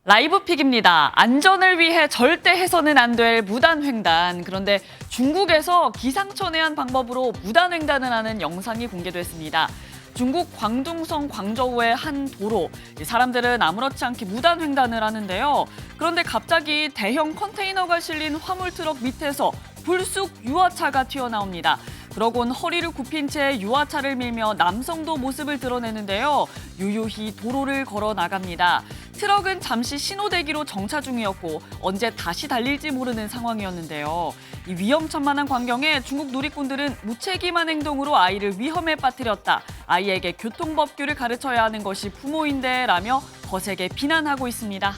라이브 픽입니다. 안전을 위해 절대 해서는 안 될 무단횡단. 그런데 중국에서 기상천외한 방법으로 무단횡단을 하는 영상이 공개됐습니다. 중국 광둥성 광저우의 한 도로. 사람들은 아무렇지 않게 무단횡단을 하는데요. 그런데 갑자기 대형 컨테이너가 실린 화물트럭 밑에서 불쑥 유아차가 튀어나옵니다. 그러곤 허리를 굽힌 채 유아차를 밀며 남성도 모습을 드러내는데요. 유유히 도로를 걸어 나갑니다. 트럭은 잠시 신호대기로 정차 중이었고 언제 다시 달릴지 모르는 상황이었는데요. 이 위험천만한 광경에 중국 누리꾼들은 무책임한 행동으로 아이를 위험에 빠뜨렸다. 아이에게 교통법규를 가르쳐야 하는 것이 부모인데 라며 거세게 비난하고 있습니다.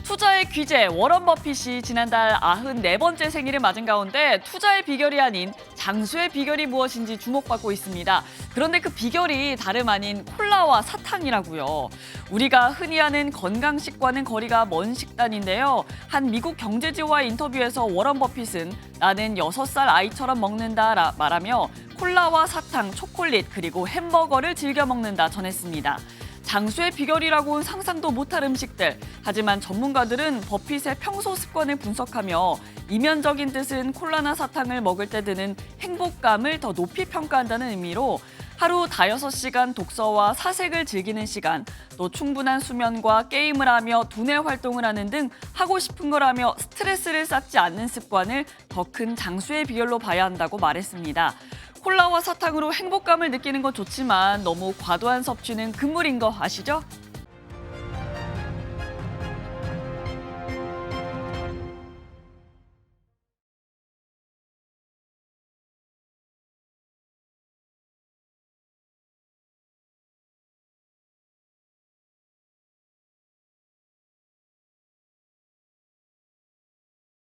투자의 귀재 워런 버핏이 지난달 94번째 생일을 맞은 가운데 투자의 비결이 아닌 장수의 비결이 무엇인지 주목받고 있습니다. 그런데 그 비결이 다름 아닌 콜라와 사탕이라고요. 우리가 흔히 아는 건강식과는 거리가 먼 식단인데요. 한 미국 경제지와의 인터뷰에서 워런 버핏은 나는 6살 아이처럼 먹는다 말하며 콜라와 사탕, 초콜릿 그리고 햄버거를 즐겨 먹는다 전했습니다. 장수의 비결이라고는 상상도 못할 음식들. 하지만 전문가들은 버핏의 평소 습관을 분석하며 이면적인 뜻은 콜라나 사탕을 먹을 때 드는 행복감을 더 높이 평가한다는 의미로 하루 5시간 독서와 사색을 즐기는 시간, 또 충분한 수면과 게임을 하며 두뇌 활동을 하는 등 하고 싶은 걸 하며 스트레스를 쌓지 않는 습관을 더 큰 장수의 비결로 봐야 한다고 말했습니다. 콜라와 사탕으로 행복감을 느끼는 건 좋지만 너무 과도한 섭취는 금물인 거 아시죠?